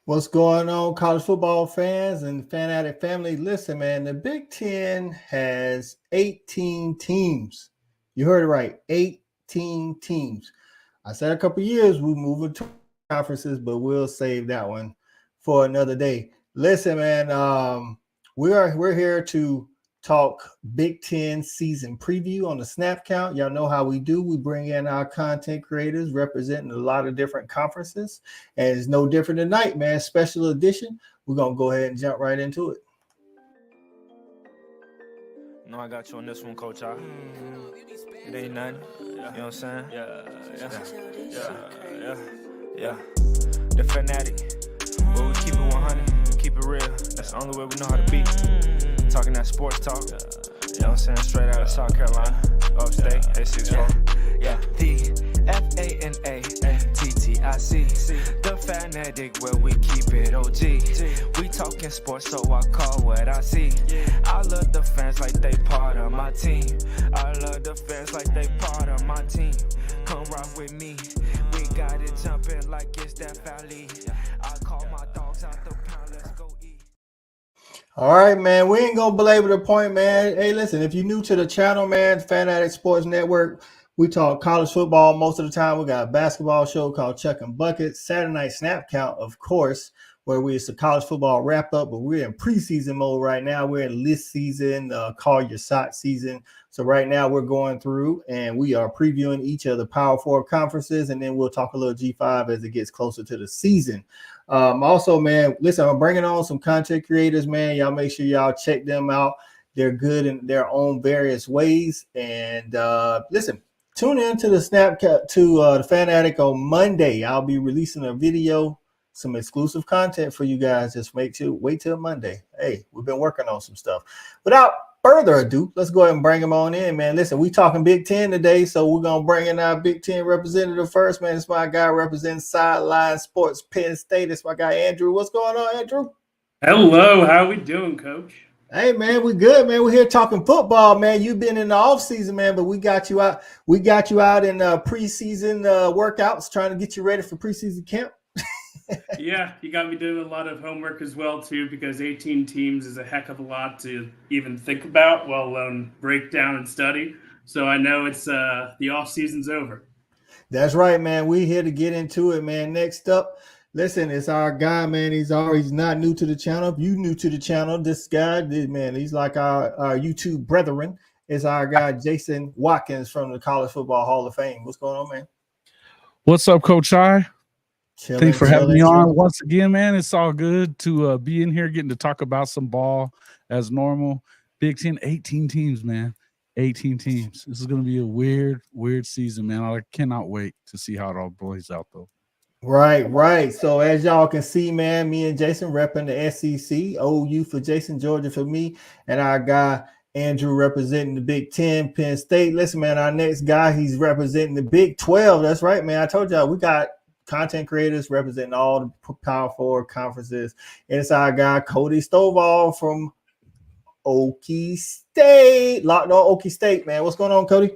What's going on, college football fans and fanatic family? Listen, man, the Big Ten has 18 teams. You heard it right, 18 teams. I said a couple years we moving to conferences, but we'll save that one for another day. Listen, man, we're here to talk Big Ten season preview on the snap count. Y'all know how we do. We bring in our content creators representing a lot of different conferences, and it's no different tonight, man. Special edition. We're gonna go ahead and jump right into it. No, I got you on this one, Coach. It ain't nothing. You know what I'm saying? Yeah. The fanatic. But we keep it 100, keep it real. That's the only way we know how to be. Talking that sports talk. You know what I'm saying? Straight out of South Carolina. Upstate, A64. Yeah. The FANATTIC. The fanatic where we keep it OG. We talking sports, so I call what I see. I love the fans like they part of my team. I love the fans like they part of my team. Come rock with me. We got it jumping like it's that valley. I call my dogs out the pound. Let's go eat. All right, man. We ain't gonna belabor the point, man. Hey, listen, if you're new to the channel, man, Fanatic Sports Network, we talk college football most of the time. We got a basketball show called Chuck and Bucket, Saturday Night Snap Count, of course, where it's a college football wrap up, but we're in preseason mode right now. We're in list season, call your shot season. So right now we're going through and we are previewing each of the Power Four conferences, and then we'll talk a little G5 as it gets closer to the season. Also, man, listen, I'm bringing on some content creators, man. Y'all make sure y'all check them out. They're good in their own various ways. And listen, tune in to the Snapchat to the Fanatic on Monday. I'll be releasing a video, some exclusive content for you guys. Just wait till Monday. Hey, we've been working on some stuff. Without further ado, let's go ahead and bring them on in, man. Listen, we talking Big Ten today, so we're gonna bring in our Big Ten representative first, man. It's my guy representing Sideline Sports Penn State. It's my guy Andrew. What's going on, Andrew? Hello, how we doing, Coach? Hey, man, we good, man. We're here talking football, man. You've been in the off season, man, but we got you out. We got you out in preseason workouts, trying to get you ready for preseason camp. Yeah, you got me doing a lot of homework as well, too, because 18 teams is a heck of a lot to even think about, let alone break down and study. So I know it's the off season's over. That's right, man. We're here to get into it, man. Next up, listen, it's our guy, man. He's not new to the channel. If you new to the channel, this guy, man, he's like our YouTube brethren. It's our guy, Jason Watkins from the College Football Hall of Fame. What's going on, man? What's up, Coach I? Thanks for having me on once again, man. It's all good to be in here, getting to talk about some ball as normal. Big Ten, 18 teams, man. 18 teams. This is going to be a weird season, man. I cannot wait to see how it all plays out, though. Right. So as y'all can see, man, me and Jason repping the SEC, OU for Jason, Georgia for me, and our guy Andrew representing the Big Ten, Penn State. Listen, man, our next guy, he's representing the Big 12. That's right, man. I told y'all we got content creators representing all the Power Four conferences. And it's our guy Cody Stovall from Okie State. Locked on Okie State, man. What's going on, Cody?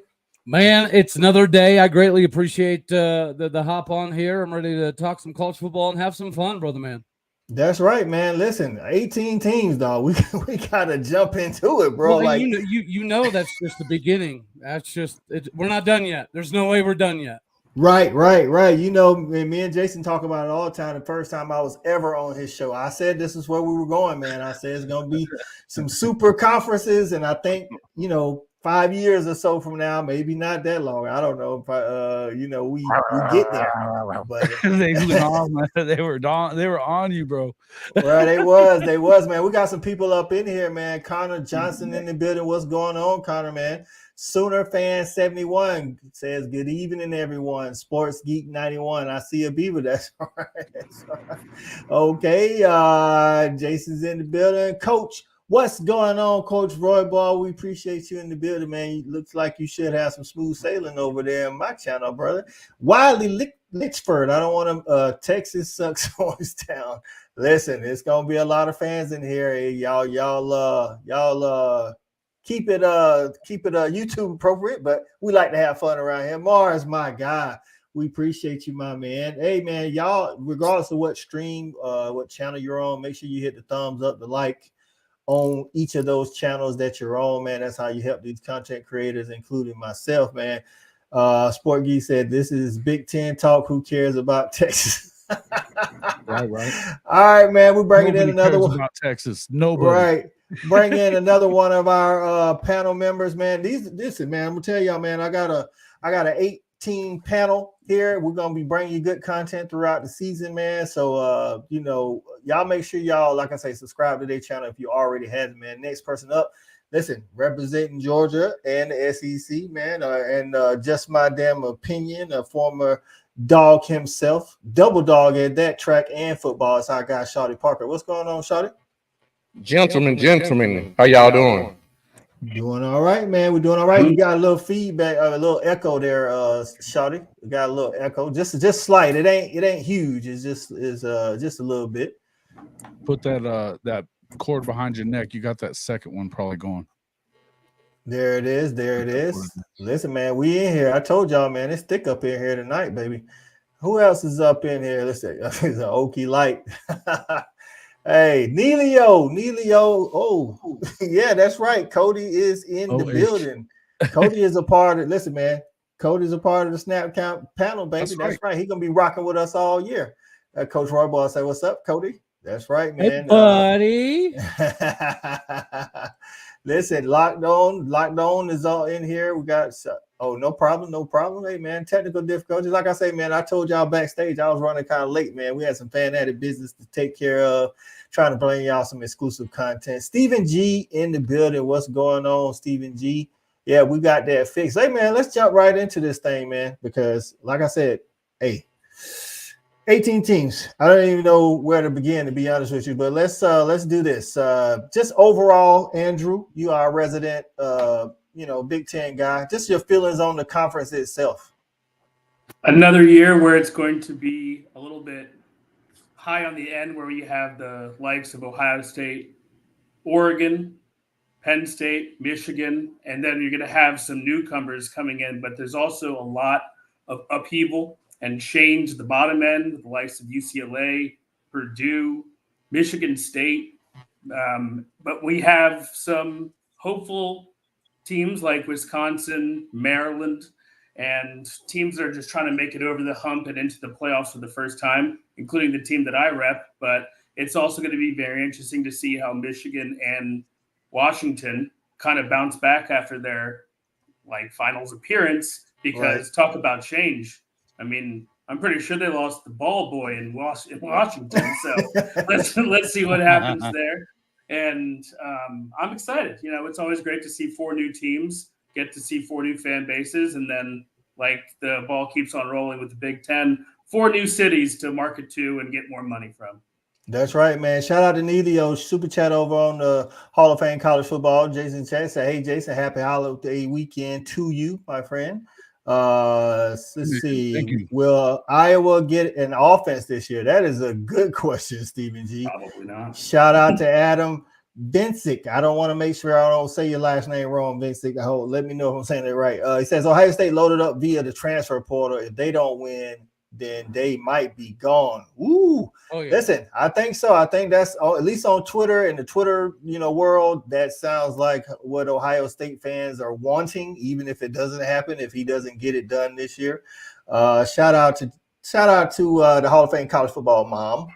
Man, it's another day. I greatly appreciate the hop on here. I'm ready to talk some college football and have some fun, brother, man. That's right, man. Listen, 18 teams, dog. We gotta jump into it, bro. Well, like you know that's just the beginning. That's just we're not done yet. There's no way we're done yet. Right. You know, me and Jason talk about it all the time. The first time I was ever on his show, I said this is where we were going, man. I said it's going to be some super conferences, and I think, 5 years or so from now, maybe not that long. I don't know if we get there. But they were on you, bro. Right, they was, man. We got some people up in here, man. Connor Johnson in the building. What's going on, Connor, man? Sooner Fan 71 says, good evening, everyone. Sports Geek 91. I see a beaver. That's right. Okay. Jason's in the building. Coach, what's going on, Coach Roy Ball? We appreciate you in the building, man. Looks like you should have some smooth sailing over there in my channel, brother. Wiley Litchford. I don't want to Texas sucks Orange Town. Listen, it's gonna be a lot of fans in here. Hey, y'all keep it YouTube appropriate, but we like to have fun around here. Mars, my guy, We appreciate you, my man. Hey, man, y'all, regardless of what stream, what channel you're on, make sure you hit the thumbs up, the like on each of those channels that you're on, man. That's how you help these content creators, including myself, man. Sport Geek said, this is Big Ten talk. Who cares about Texas? Right. All right, man. We're bringing in another one about Texas. Nobody. Right. Bring in another one of our panel members, man. Listen, man. I'm gonna tell y'all, man. I got a 18 panel here. We're gonna be bringing you good content throughout the season, man. So y'all make sure y'all, like I say, subscribe to their channel if you already have, man. Next person up, listen, representing Georgia and the SEC, man, and just my damn opinion, a former dog himself, double dog at that, track and football. It's our guy Shawty Parker. What's going on, Shawty? Gentlemen, how y'all doing? Doing all right, man. We're doing all right. You got a little feedback, a little echo there, Shawty. We got a little echo, just slight. It ain't huge. It's just a little bit. Put that cord behind your neck. You got that second one probably going. There it is. Listen, man, we in here. I told y'all, man, it's thick up in here tonight, baby. Who else is up in here? Let's see. It's an Okie Light. Hey, Neelio. Oh, yeah, that's right. Cody is in the building. Cody is a part of. Listen, man. Cody's a part of the Snap Count panel, baby. That's right. He's gonna be rocking with us all year. Coach Harbaugh say, "What's up, Cody?" That's right, man. Hey, buddy. Listen, Locked On is all in here. We got no problem. Hey, man, technical difficulties. Like I say, man, I told y'all backstage I was running kind of late, man. We had some fanatic business to take care of, trying to bring y'all some exclusive content. Stephen G in the building. What's going on, Stephen G? Yeah, we got that fixed. Hey, man, let's jump right into this thing, man, because like I said, 18 teams. I don't even know where to begin, to be honest with you, but let's do this. Just overall, Andrew, you are a resident, Big Ten guy. Just your feelings on the conference itself. Another year where it's going to be a little bit high on the end, where we have the likes of Ohio State, Oregon, Penn State, Michigan, and then you're going to have some newcomers coming in, but there's also a lot of upheaval and change at the bottom end with the likes of UCLA, Purdue, Michigan State. But we have some hopeful teams like Wisconsin, Maryland, and teams that are just trying to make it over the hump and into the playoffs for the first time, including the team that I rep. But it's also going to be very interesting to see how Michigan and Washington kind of bounce back after their finals appearance, because talk about change. I mean, I'm pretty sure they lost the ball boy in Washington. So let's see what happens there. And I'm excited. It's always great to see 4 new teams, get to see 4 new fan bases, and then the ball keeps on rolling with the Big Ten, 4 new cities to market to and get more money from. That's right, man. Shout out to Neelio super chat over on the Hall of Fame college football. Jason Chat said, "Hey Jason, happy holiday weekend to you, my friend." Let's see. Will Iowa get an offense this year? That is a good question, Stephen G. Probably not. Shout out to Adam Bensick. I don't want to make sure I don't say your last name wrong, Bensick. Let me know if I'm saying it right. He says Ohio State loaded up via the transfer portal. If they don't win, then they might be gone. Ooh. Oh, yeah. Listen, I think so. I think that's at least on Twitter, in the Twitter, world, that sounds like what Ohio State fans are wanting, even if it doesn't happen, if he doesn't get it done this year. Shout out to the Hall of Fame college football mom.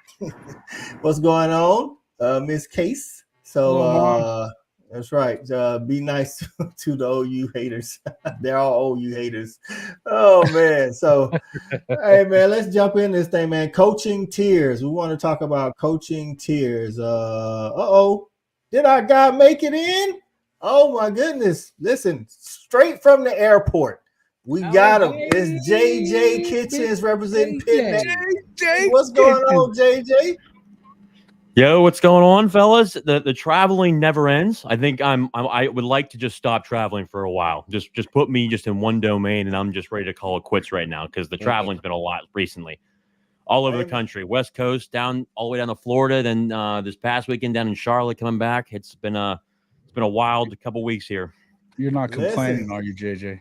What's going on, Miss Case? So that's right. Be nice to the OU haters. They're all OU haters. Oh, man. So, hey, man, let's jump in this thing, man. Coaching tiers. We want to talk about coaching tiers. Did our guy make it in? Oh, my goodness. Listen, straight from the airport. We got him. It's JJ Kitchens representing Penn. What's going on, JJ? Yo, what's going on, fellas? The traveling never ends. I think I would like to just stop traveling for a while. Just put me just in one domain, and I'm just ready to call it quits right now, because the traveling's been a lot recently, all over the country, West Coast down all the way down to Florida. Then this past weekend down in Charlotte, coming back. It's been a wild couple weeks here. You're not complaining, are you, JJ?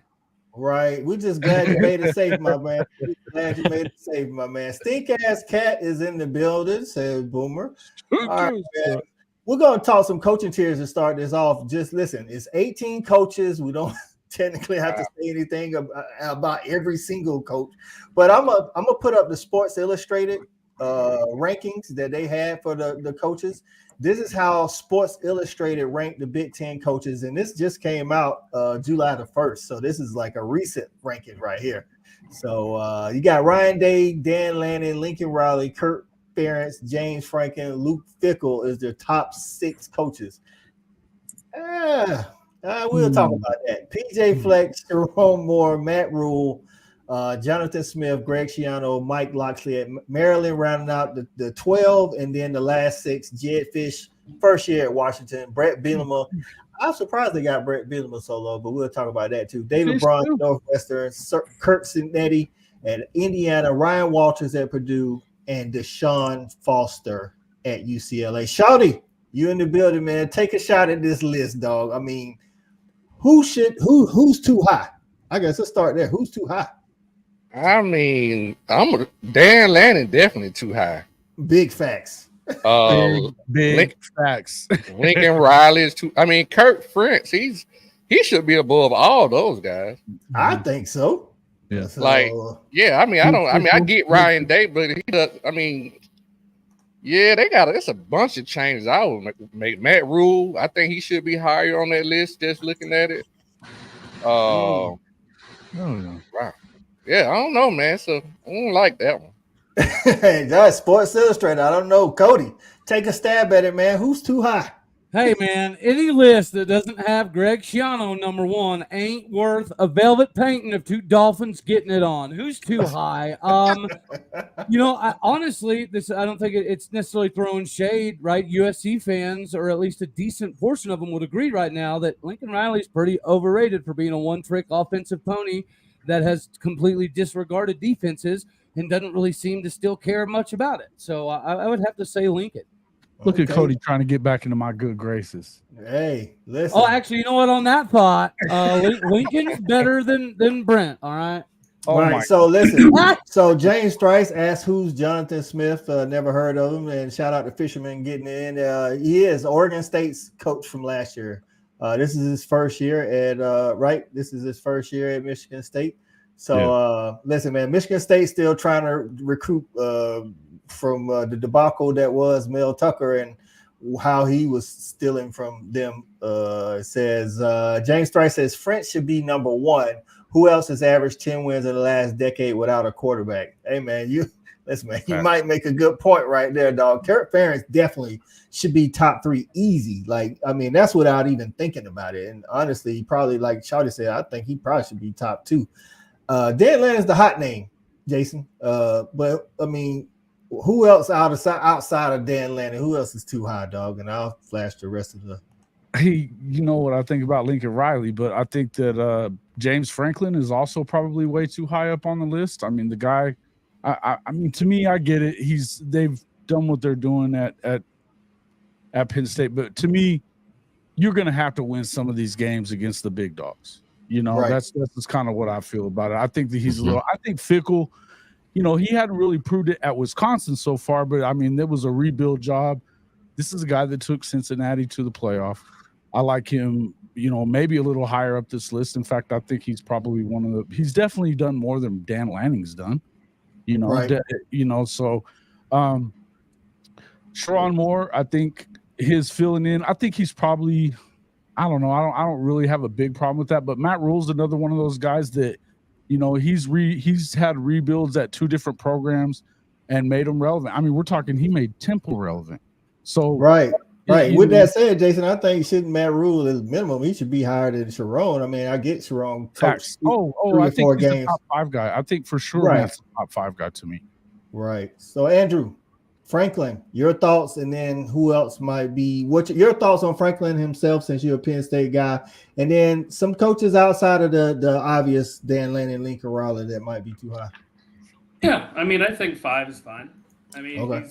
Right. We're just glad you made it safe, my man. We're glad you made it safe, my man. Stink ass cat is in the building, says Boomer. All right, man. We're gonna talk some coaching tiers to start this off. Just listen, it's 18 coaches. We don't technically have to say anything about every single coach, but I'm gonna put up the Sports Illustrated rankings that they had for the coaches. This is how Sports Illustrated ranked the Big Ten coaches, and this just came out July the 1st. So this is like a recent ranking right here. So you got Ryan Day, Dan Lanning, Lincoln Riley, Kurt Ferentz, James Franklin, Luke Fickell is their top 6 coaches. We'll talk about that. PJ Fleck, Jerome Moore, Matt Rhule, Jonathan Smith, Greg Schiano, Mike Locksley at Maryland, rounding out the 12, and then the last 6, Jed Fish, first year at Washington, Brett Bielema. I'm surprised they got Brett Bielema so low, but we'll talk about that too. David Braun, Northwestern, Kurt Cinetti at Indiana, Ryan Walters at Purdue, and Deshaun Foster at UCLA. Shawty, you in the building, man. Take a shot at this list, dog. I mean, who's too high? I guess let's start there. Who's too high? I mean, Dan Lanning definitely too high. Big facts. Big facts. Lincoln Riley is too. I mean, Kurt Ferentz, he should be above all those guys. I think so. Yeah. So, I get Ryan Day, but he does. I mean, yeah, it's a bunch of changes. I would make Matt Rhule. I think he should be higher on that list. Just looking at it. Wow. Yeah, I don't know, man. So I don't like that one. That's Sports Illustrated. I don't know. Cody, take a stab at it, man. Who's too high? Hey, man, any list that doesn't have Greg Schiano number 1 ain't worth a velvet painting of 2 dolphins getting it on. Who's too high? Honestly, I don't think it's necessarily throwing shade, right? USC fans, or at least a decent portion of them, would agree right now that Lincoln Riley's pretty overrated for being a one-trick offensive pony that has completely disregarded defenses and doesn't really seem to still care much about it. So I would have to say Lincoln. Look at Cody trying to get back into my good graces. Hey, listen. Oh, actually, you know what? On that thought, Lincoln's better than Brent. All right. All right. So listen. So James Strice asked, "Who's Jonathan Smith?" Never heard of him. And shout out to Fisherman getting in. He is Oregon State's coach from last year. This is his first year at This is his first year at Michigan State. So listen, man, Michigan State still trying to recruit from the debacle that was Mel Tucker and how he was stealing from them. Says James Strice says French should be number 1. Who else has averaged 10 wins in the last decade without a quarterback? Hey, man, you might make a good point right there, dog. Kurt Ferentz definitely should be top 3 easy. Like, I mean, that's without even thinking about it. And honestly, he probably, like Shawty said, I think he probably should be top 2. Dan Lanning's the hot name, Jason. But I mean, who else outside of Dan Lanning? Who else is too high, dog? And I'll flash the rest of the. Hey, you know what I think about Lincoln Riley, but I think that James Franklin is also probably way too high up on the list. I mean, the guy. I mean, to me, I get it. They've done what they're doing at Penn State, but to me, you're going to have to win some of these games against the big dogs. You know, right. That's kind of what I feel about it. I think that he's a little. I think Fickell, you know, he hadn't really proved it at Wisconsin so far, but I mean, there was a rebuild job. This is a guy that took Cincinnati to the playoff. I like him, you know, maybe a little higher up this list. In fact, I think he's probably he's definitely done more than Dan Lanning's done. You know, right. So Sharon Moore, I think his filling in, I think he's probably, I don't know. I don't really have a big problem with that, but Matt Rhule's another one of those guys that, you know, he's had rebuilds at 2 different programs and made them relevant. I mean, we're talking, he made Temple relevant. So right. With that said, Jason, I think Matt Rhule is minimum. He should be higher than Sharon. I mean, I get Sharon coached 3 or 4 games. He's a top 5 guy. I think for sure right. That's a top 5 guy to me. Right. So Andrew Franklin, your thoughts, and then who else might be? What your thoughts on Franklin himself, since you're a Penn State guy, and then some coaches outside of the obvious Dan Lanning, Lincoln Riley that might be too high. Yeah, I mean, I think 5 is fine. I mean, okay.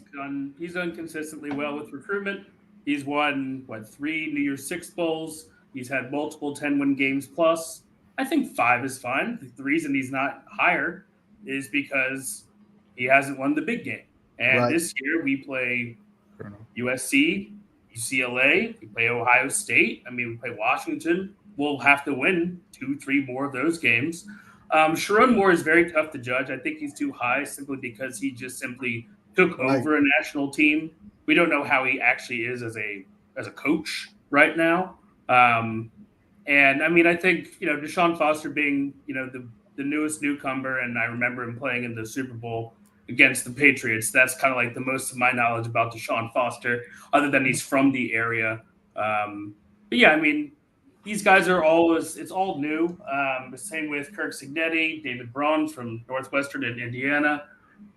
he's done consistently well with recruitment. He's won 3 New Year's Six bowls. He's had multiple 10-win games plus. I think 5 is fine. The reason he's not higher is because he hasn't won the big game. And this year we play USC, UCLA, we play Ohio State. I mean, we play Washington. We'll have to win 2-3 more of those games. Sharon Moore is very tough to judge. I think he's too high simply because he just simply took over a national team. We don't know how he actually is as a coach right now. And I mean, I think, Deshaun Foster being, the newest newcomer, and I remember him playing in the Super Bowl against the Patriots. That's kind of like the most of my knowledge about Deshaun Foster, other than he's from the area. But yeah, I mean, these guys are it's all new. The same with Kirk Cignetti, David Braun from Northwestern and Indiana.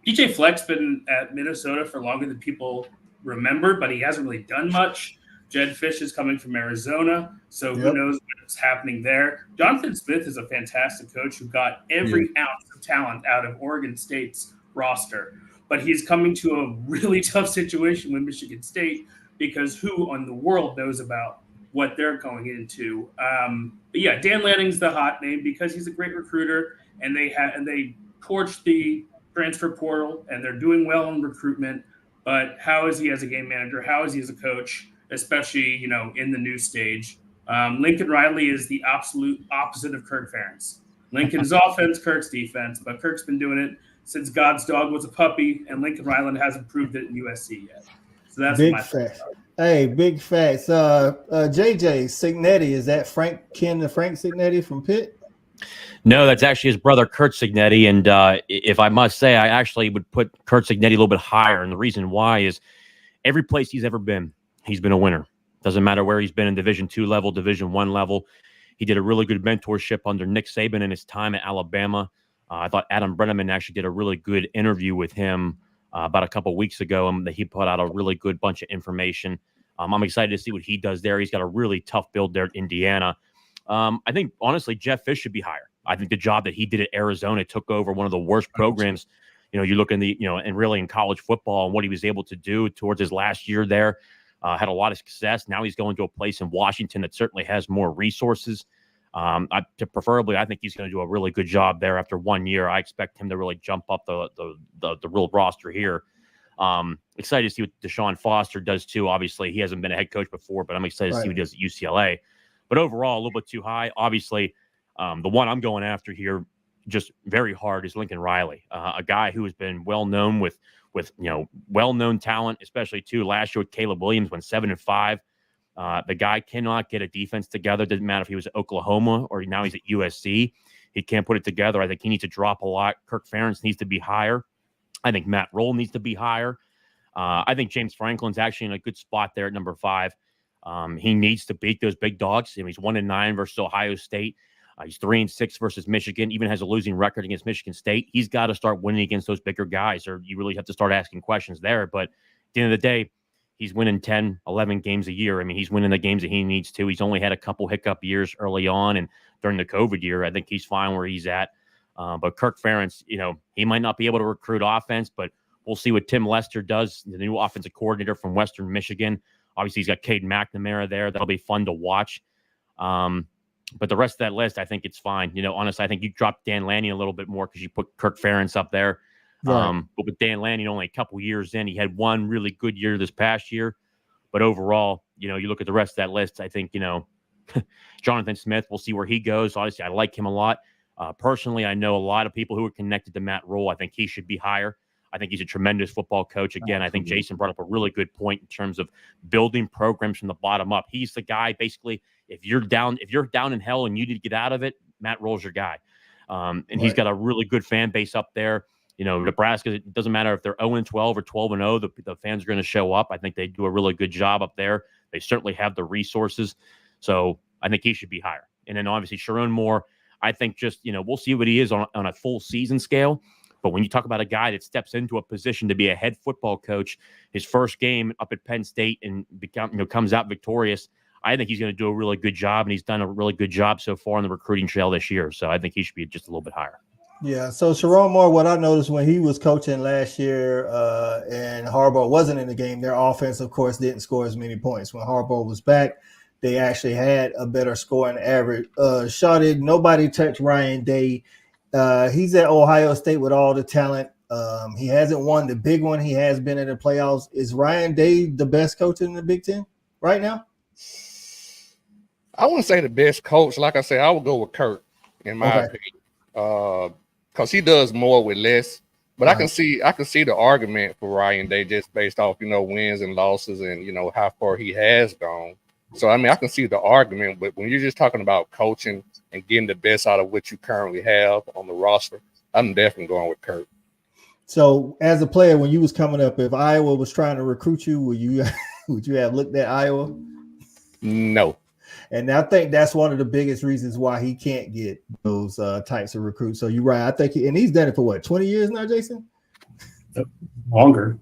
PJ Fleck's been at Minnesota for longer than people remember, but he hasn't really done much. Jed Fish is coming from Arizona, so who knows what's happening there. Jonathan Smith is a fantastic coach who got every ounce of talent out of Oregon State's roster. But he's coming to a really tough situation with Michigan State because who in the world knows about what they're going into. But yeah, Dan Lanning's the hot name because he's a great recruiter, and they torched the transfer portal, and they're doing well in recruitment. But how is he as a game manager? How is he as a coach? Especially, in the new stage. Lincoln Riley is the absolute opposite of Kirk Ferentz. Lincoln's offense, Kirk's defense, but Kirk's been doing it since God's dog was a puppy, and Lincoln Riley hasn't proved it in USC yet. So that's big my facts. Hey, big facts. JJ Cignetti, is that kin to Frank Cignetti from Pitt? No, that's actually his brother, Kurt Cignetti. And if I must say, I actually would put Kurt Cignetti a little bit higher. And the reason why is every place he's ever been, he's been a winner. Doesn't matter where he's been in Division II level, Division I level. He did a really good mentorship under Nick Saban in his time at Alabama. I thought Adam Brenneman actually did a really good interview with him about a couple weeks ago. That he put out a really good bunch of information. I'm excited to see what he does there. He's got a really tough build there at Indiana. I think, honestly, Jeff Fish should be higher. I think the job that he did at Arizona, took over one of the worst programs. You look in and really in college football and what he was able to do towards his last year there. Had a lot of success. Now he's going to a place in Washington that certainly has more resources. Preferably, I think he's going to do a really good job there after 1 year. I expect him to really jump up the real roster here. Excited to see what Deshaun Foster does too. Obviously, he hasn't been a head coach before, but I'm excited to see what he does at UCLA. But overall, a little bit too high. Obviously, the one I'm going after here, just very hard, is Lincoln Riley, a guy who has been well known with well-known talent, especially too. Last year with Caleb Williams went 7-5. The guy cannot get a defense together. Doesn't matter if he was at Oklahoma or now he's at USC. He can't put it together. I think he needs to drop a lot. Kirk Ferentz needs to be higher. I think Matt Rhule needs to be higher. I think James Franklin's actually in a good spot there at number 5. He needs to beat those big dogs. He's 1-9 versus Ohio State. He's 3-6 versus Michigan, even has a losing record against Michigan State. He's got to start winning against those bigger guys, or you really have to start asking questions there. But at the end of the day, he's winning 10, 11 games a year. I mean, he's winning the games that he needs to. He's only had a couple hiccup years early on, and during the COVID year, I think he's fine where he's at. But Kirk Ferentz, he might not be able to recruit offense, but we'll see what Tim Lester does, the new offensive coordinator from Western Michigan. Obviously, he's got Cade McNamara there. That'll be fun to watch. But the rest of that list, I think it's fine. Honestly, I think you dropped Dan Lanning a little bit more because you put Kirk Ferentz up there. Right. But with Dan Lanning only a couple years in, he had one really good year this past year. But overall, you look at the rest of that list, I think, Jonathan Smith, we'll see where he goes. Obviously, I like him a lot. Personally, I know a lot of people who are connected to Matt Rhule. I think he should be higher. I think he's a tremendous football coach. Again, I think Jason brought up a really good point in terms of building programs from the bottom up. He's the guy, basically, if you're down in hell and you need to get out of it, Matt Rhule's your guy. And he's got a really good fan base up there. Nebraska, it doesn't matter if they're 0-12 or 12-0, the fans are going to show up. I think they do a really good job up there. They certainly have the resources. So I think he should be higher. And then obviously Sharon Moore, I think just, we'll see what he is on a full season scale. But when you talk about a guy that steps into a position to be a head football coach, his first game up at Penn State and comes out victorious, I think he's going to do a really good job, and he's done a really good job so far on the recruiting trail this year. So I think he should be just a little bit higher. Yeah. So Sharon Moore, what I noticed when he was coaching last year and Harbaugh wasn't in the game, their offense, of course, didn't score as many points. When Harbaugh was back, they actually had a better scoring average. Shawty, nobody touched Ryan Day. He's at Ohio State with all the talent. He hasn't won the big one. He has been in the playoffs. Is Ryan Day the best coach in the Big Ten right now? I wouldn't say the best coach. Like I said, I would go with Kirk in my opinion, because he does more with less. But I can see the argument for Ryan Day just based off, wins and losses and, how far he has gone. So, I mean, I can see the argument, but when you're just talking about coaching and getting the best out of what you currently have on the roster, I'm definitely going with Kirk. So, as a player, when you was coming up, if Iowa was trying to recruit you, would you have looked at Iowa? No. And I think that's one of the biggest reasons why he can't get those types of recruits. So you're right. I think and he's done it for what, 20 years now, Jason? Longer.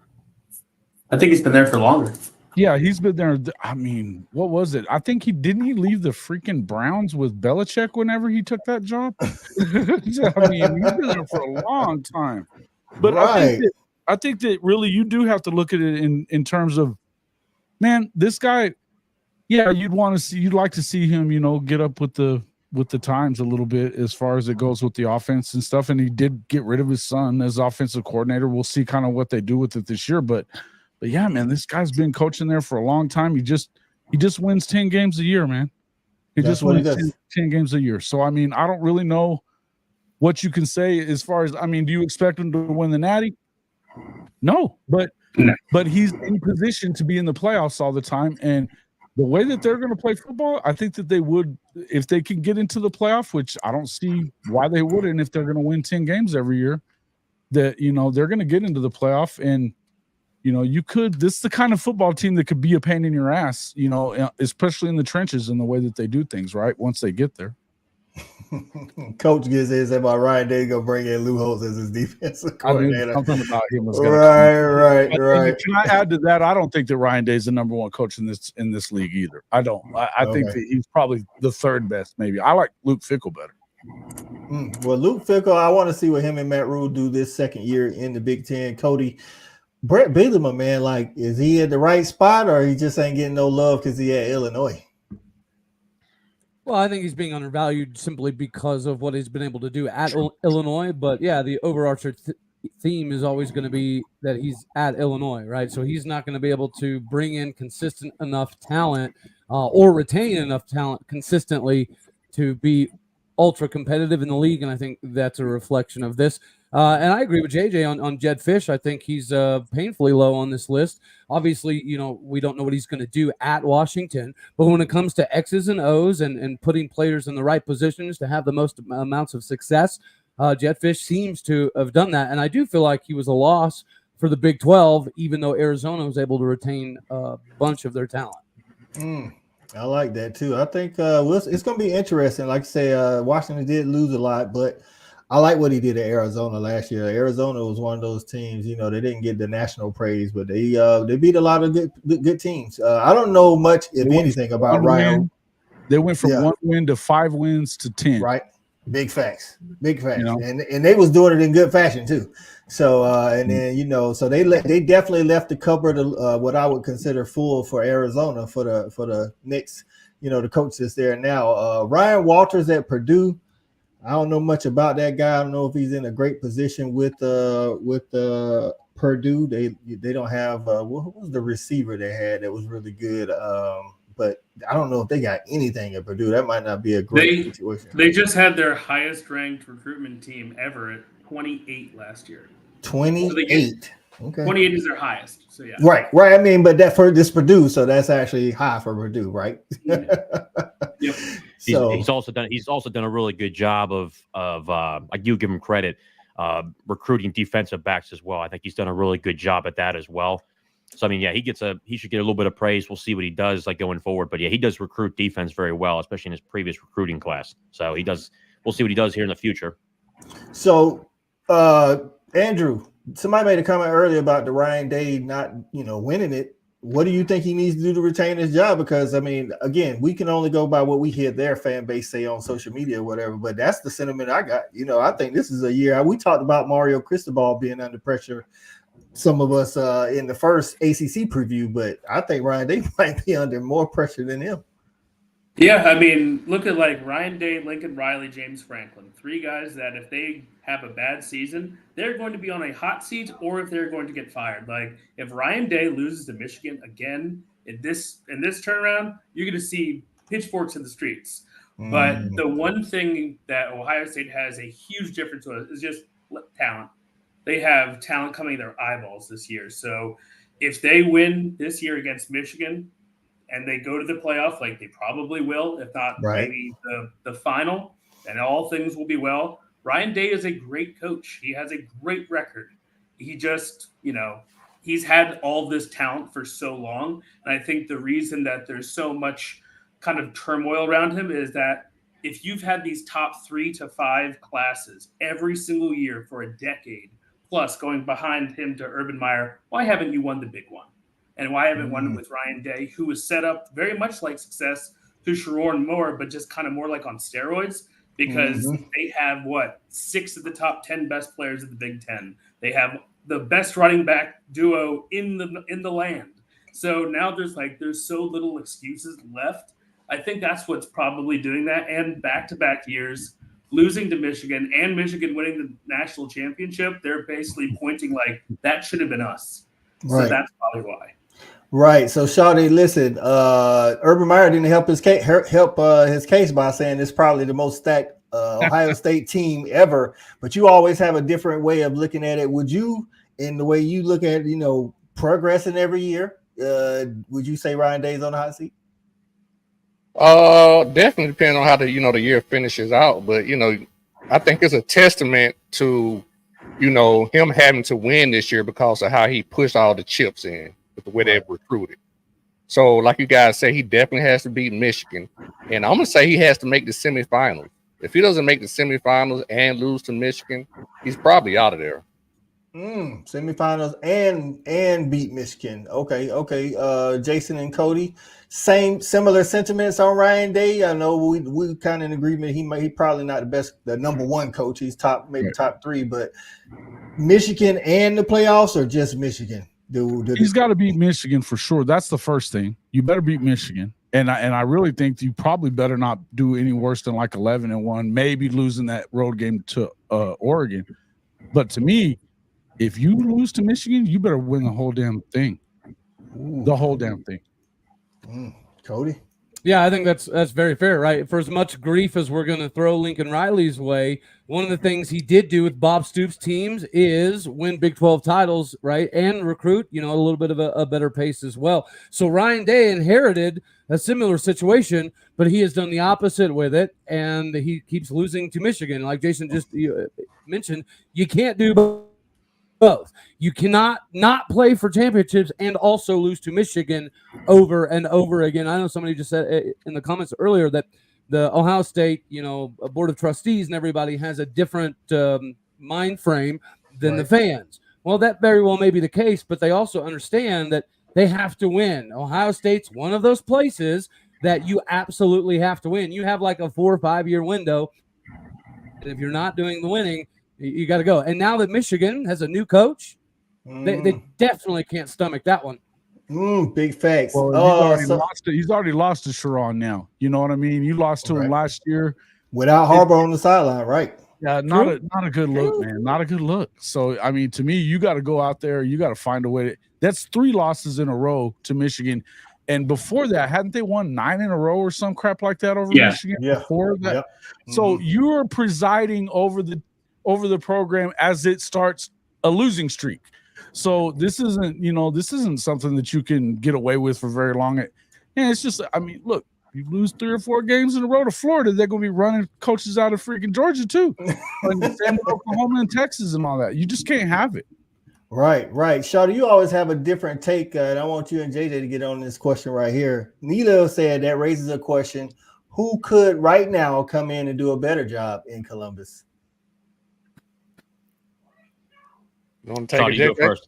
I think he's been there for longer. Yeah, he's been there. I mean, what was it? I think he leave the freaking Browns with Belichick whenever he took that job. I mean, he's been there for a long time. But right. I think that really you do have to look at it in terms of, man, this guy. Yeah, you'd like to see him, get up with the times a little bit as far as it goes with the offense and stuff. And he did get rid of his son as offensive coordinator. We'll see kind of what they do with it this year. But yeah, man, this guy's been coaching there for a long time. He just wins 10 games a year, man. He just wins 10 games a year. So I mean, I don't really know what you can say as far as, I mean, do you expect him to win the Natty? No, but he's in position to be in the playoffs all the time. And the way that they're going to play football, I think that they would, if they can get into the playoff, which I don't see why they wouldn't if they're going to win 10 games every year, that, they're going to get into the playoff. And, this is the kind of football team that could be a pain in your ass, especially in the trenches and the way that they do things, right, once they get there. Coach gets his about Ryan Day gonna bring in Lou Holtz as his defensive coordinator. Something about him was right. Can I add to that? I don't think that Ryan Day is the number one coach in this league either. I don't. I think that he's probably the third best. Maybe I like Luke Fickell better. Well, Luke Fickell, I want to see what him and Matt Rhule do this second year in the Big Ten. Cody, Brett Bielema, man, like, is he at the right spot or he just ain't getting no love because he at Illinois? Well, I think he's being undervalued simply because of what he's been able to do at Illinois. But yeah, the overarching theme is always going to be that he's at Illinois, right? So he's not going to be able to bring in consistent enough talent or retain enough talent consistently to be ultra competitive in the league. And I think that's a reflection of this. And I agree with JJ on Jedd Fisch. I think he's painfully low on this list. Obviously, we don't know what he's going to do at Washington. But when it comes to X's and O's and putting players in the right positions to have the most amounts of success, Jedd Fisch seems to have done that. And I do feel like he was a loss for the Big 12, even though Arizona was able to retain a bunch of their talent. I like that, too. I think it's going to be interesting. Like I say, Washington did lose a lot, but I like what he did at Arizona last year. Arizona was one of those teams, they didn't get the national praise, but they beat a lot of good teams. I don't know much, if anything, about Ryan. They went from 1 win to 5 wins to 10. Right. Big facts. And they was doing it in good fashion too. So and then so they definitely left the cupboard what I would consider full for Arizona for the next the coach that's there now. Ryan Walters at Purdue. I don't know much about that guy. I don't know if he's in a great position with Purdue. They don't have what was the receiver they had that was really good. But I don't know if they got anything at Purdue. That might not be a great situation. They just had their highest ranked recruitment team ever at 28 last year. 28. Okay. 28 is their highest. So yeah. Right. I mean, but that for this Purdue, so that's actually high for Purdue, right? Yep. He's also done a really good job of I do give him credit, recruiting defensive backs as well. I think he's done a really good job at that as well. So I mean, yeah, he should get a little bit of praise. We'll see what he does going forward. But yeah, he does recruit defense very well, especially in his previous recruiting class. So he does. We'll see what he does here in the future. So Andrew, somebody made a comment earlier about the Ryan Day not winning it. What do you think he needs to do to retain his job? Because, I mean, again, we can only go by what we hear their fan base say on social media or whatever, but that's the sentiment I got. I think this is a year. We talked about Mario Cristobal being under pressure, some of us in the first ACC preview, but I think Ryan Day might be under more pressure than him. Yeah, I mean, look at like Ryan Day, Lincoln Riley, James Franklin. 3 guys that if they have a bad season, they're going to be on a hot seat or if they're going to get fired. Like if Ryan Day loses to Michigan again in this turnaround, you're going to see pitchforks in the streets. But the one thing that Ohio State has a huge difference with is just talent. They have talent coming in their eyeballs this year. So if they win this year against Michigan, and they go to the playoff, like they probably will, if not maybe the final, and all things will be well. Ryan Day is a great coach. He has a great record. He just, he's had all this talent for so long. And I think the reason that there's so much kind of turmoil around him is that if you've had these top 3 to 5 classes every single year for a decade, plus going behind him to Urban Meyer, why haven't you won the big one? And why haven't won with Ryan Day, who was set up very much like success to Sharon Moore, but just kind of more like on steroids because they have 6 of the top 10 best players in the Big Ten. They have the best running back duo in the land. So now there's so little excuses left. I think that's what's probably doing that. And back-to-back years, losing to Michigan and Michigan winning the national championship, they're basically pointing like that should have been us. So that's probably why. Right. So, Shawty, listen, Urban Meyer didn't help his case by saying it's probably the most stacked Ohio State team ever. But you always have a different way of looking at it. Would you, in the way you look at, progressing every year, would you say Ryan Day's on the hot seat? Definitely depending on how the year finishes out. But I think it's a testament to him having to win this year because of how he pushed all the chips in. The way they've recruited. So, like you guys say, he definitely has to beat Michigan. And I'm going to say he has to make the semifinals. If he doesn't make the semifinals and lose to Michigan, he's probably out of there. Semifinals and beat Michigan. Okay. Jason and Cody, similar sentiments on Ryan Day. I know we kind of in agreement. He probably not the number 1 coach. He's top 3, but Michigan and the playoffs or just Michigan? He's got to beat Michigan for sure. That's the first thing. You better beat Michigan, and I really think you probably better not do any worse than like 11-1, maybe losing that road game to Oregon. But to me, if you lose to Michigan, you better win the whole damn thing. The whole damn thing. Cody? Yeah, I think that's very fair, right? For as much grief as we're going to throw Lincoln Riley's way, one of the things he did do with Bob Stoops' teams is win Big 12 titles, right, and recruit, a little bit of a better pace as well. So Ryan Day inherited a similar situation, but he has done the opposite with it, and he keeps losing to Michigan. Like Jason just mentioned, you can't do both. You cannot not play for championships and also lose to Michigan over and over again. I know somebody just said in the comments earlier that the Ohio State, board of trustees and everybody has a different mind frame than the fans. Well, that very well may be the case, but they also understand that they have to win. Ohio State's one of those places that you absolutely have to win. You have like a 4 or 5 year window. And if you're not doing the winning, you got to go. And now that Michigan has a new coach, they definitely can't stomach that one. Big facts. Well, he's already lost to Sharon now. You know what I mean? You lost to him last year. Without Harbaugh on the sideline, right? Yeah, not a good look, man. Not a good look. So, I mean, to me, you got to go out there. You got to find a way. That's 3 losses in a row to Michigan. And before that, hadn't they won 9 in a row or some crap like that over Michigan? Yeah. Before that? Yep. So you're presiding over the program as it starts a losing streak. So this isn't something that you can get away with for very long. And it's just, I mean, look, you lose 3 or 4 games in a row to Florida, they're going to be running coaches out of freaking Georgia too. And Oklahoma and Texas and all that. You just can't have it. Right. Shawty, you always have a different take. And I want you and JJ to get on this question right here. Nilo said that raises a question. Who could right now come in and do a better job in Columbus? You want to take it first?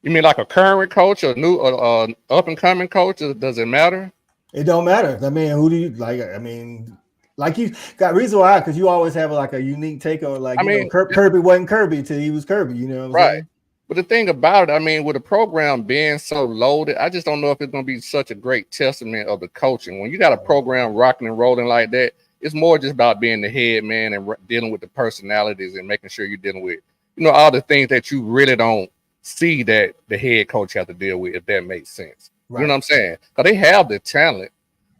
You mean like a current coach or new up and coming coach? Does it matter? It don't matter. I mean, who do you like? I mean, like you got reason why, because you always have like a unique take on Kirby wasn't Kirby till he was Kirby. You know what I'm saying? But the thing about it, I mean, with the program being so loaded, I just don't know if it's going to be such a great testament of the coaching. When you got a program rocking and rolling like that, it's more just about being the head man and dealing with the personalities and making sure you're dealing with, all the things that you really don't see that the head coach has to deal with, if that makes sense. Right. You know what I'm saying? Because they have the talent.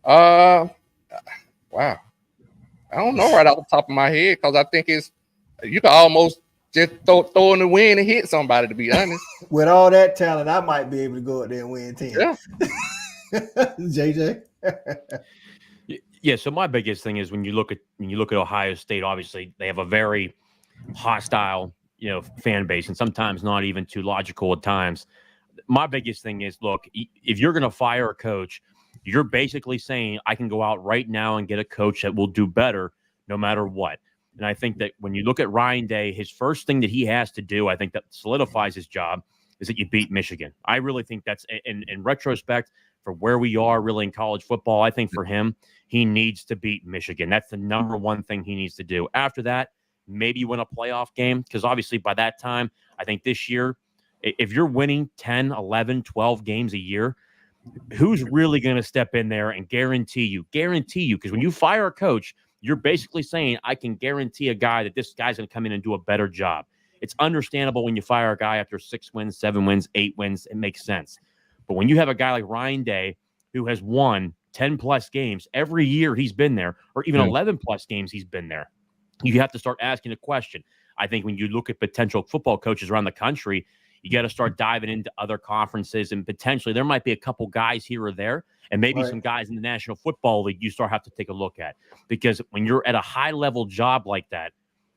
Wow. I don't know right off the top of my head, because I think you can almost just throw in the wind and hit somebody, to be honest. With all that talent, I might be able to go out there and win 10. Yeah. JJ. Yeah, so my biggest thing is when you look at Ohio State, obviously they have a very hostile, fan base, and sometimes not even too logical at times. My biggest thing is, look, if you're going to fire a coach, you're basically saying I can go out right now and get a coach that will do better no matter what. And I think that when you look at Ryan Day, his first thing that he has to do, I think that solidifies his job, is that you beat Michigan. I really think that's, in retrospect, for where we are really in college football, I think for him, he needs to beat Michigan. That's the number one thing he needs to do. After that, maybe win a playoff game, because obviously by that time, I think this year, if you're winning 10, 11, 12 games a year, who's really going to step in there and guarantee you, because when you fire a coach, you're basically saying, I can guarantee a guy that this guy's going to come in and do a better job. It's understandable when you fire a guy after 6 wins, 7 wins, 8 wins. It makes sense. But when you have a guy like Ryan Day, who has won 10-plus games every year he's been there, or even 11-plus games he's been there, you have to start asking a question. I think when you look at potential football coaches around the country, you got to start diving into other conferences, and potentially there might be a couple guys here or there, and maybe some guys in the National Football League you have to take a look at. Because when you're at a high-level job like that,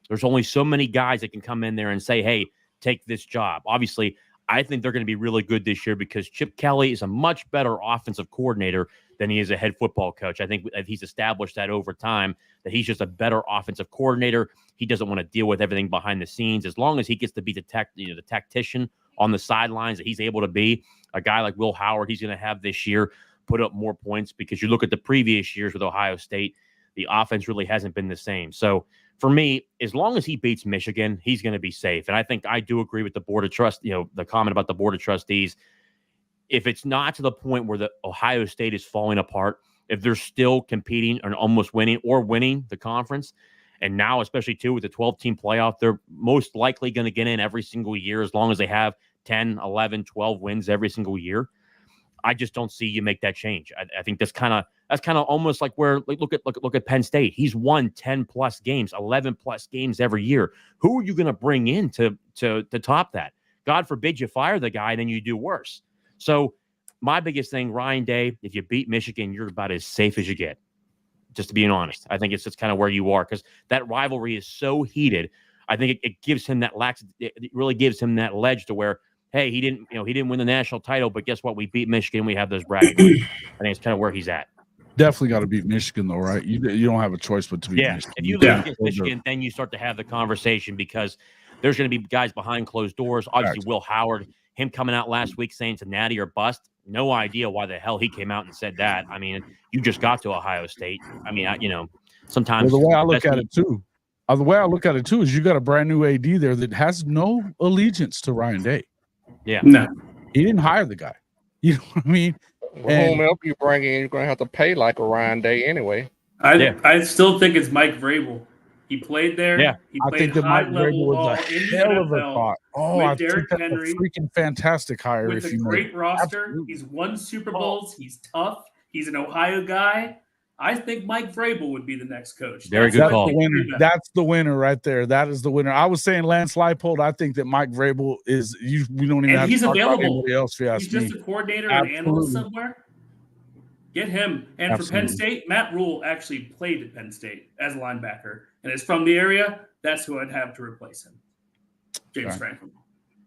there's only so many guys that can come in there and say, hey, take this job. Obviously, I think they're going to be really good this year because Chip Kelly is a much better offensive coordinator than he is a head football coach. I think he's established that over time, that he's just a better offensive coordinator. He doesn't want to deal with everything behind the scenes. As long as he gets to be the tactician on the sidelines that he's able to be, a guy like Will Howard, he's going to have this year put up more points, because you look at the previous years with Ohio State, the offense really hasn't been the same. So for me, as long as he beats Michigan, he's going to be safe. And I think I do agree with the Board of Trust, the comment about the Board of Trustees. If it's not to the point where the Ohio State is falling apart, if they're still competing and almost winning the conference, and now especially too with the 12-team playoff, they're most likely going to get in every single year as long as they have 10, 11, 12 wins every single year. I just don't see you make that change. I think that's kind of almost like where, like, look at Penn State. He's won 10-plus games, 11-plus games every year. Who are you going to bring in to top that? God forbid you fire the guy and then you do worse. So my biggest thing, Ryan Day, if you beat Michigan, you're about as safe as you get. Just being honest, I think it's just kind of where you are, because that rivalry is so heated. I think it gives him that it really gives him that ledge to where, hey, he didn't win the national title, but guess what? We beat Michigan. We have those bragging rights. I think it's kind of where he's at. Definitely got to beat Michigan, though, right? You don't have a choice but to beat Michigan. If you lose against Michigan, then you start to have the conversation, because there's going to be guys behind closed doors. Obviously, Will Howard, him coming out last week saying it's a natty or bust. No idea why the hell he came out and said that. I mean, you just got to Ohio State. I mean, sometimes the way I look at it too is you got a brand new AD there that has no allegiance to Ryan Day. Yeah, no, he didn't hire the guy. You know what I mean? Well, whomever you bring in, you're going to have to pay like a Ryan Day anyway. I still think it's Mike Vrabel. He played there. Yeah, he played high level ball in the NFL. I think Derrick that's Henry, a freaking fantastic hire. With a great roster. Absolutely. He's won Super Bowls. He's tough. He's an Ohio guy. I think Mike Vrabel would be the next coach. Very good call. That's the winner right there. That is the winner. I was saying Lance Leipold. I think that Mike Vrabel is. We don't even have he's to talk available. About anybody else. He's just a coordinator and analyst somewhere. Get him. And for Penn State, Matt Rhule actually played at Penn State as a linebacker and is from the area. That's who I'd have to replace him, James Franklin.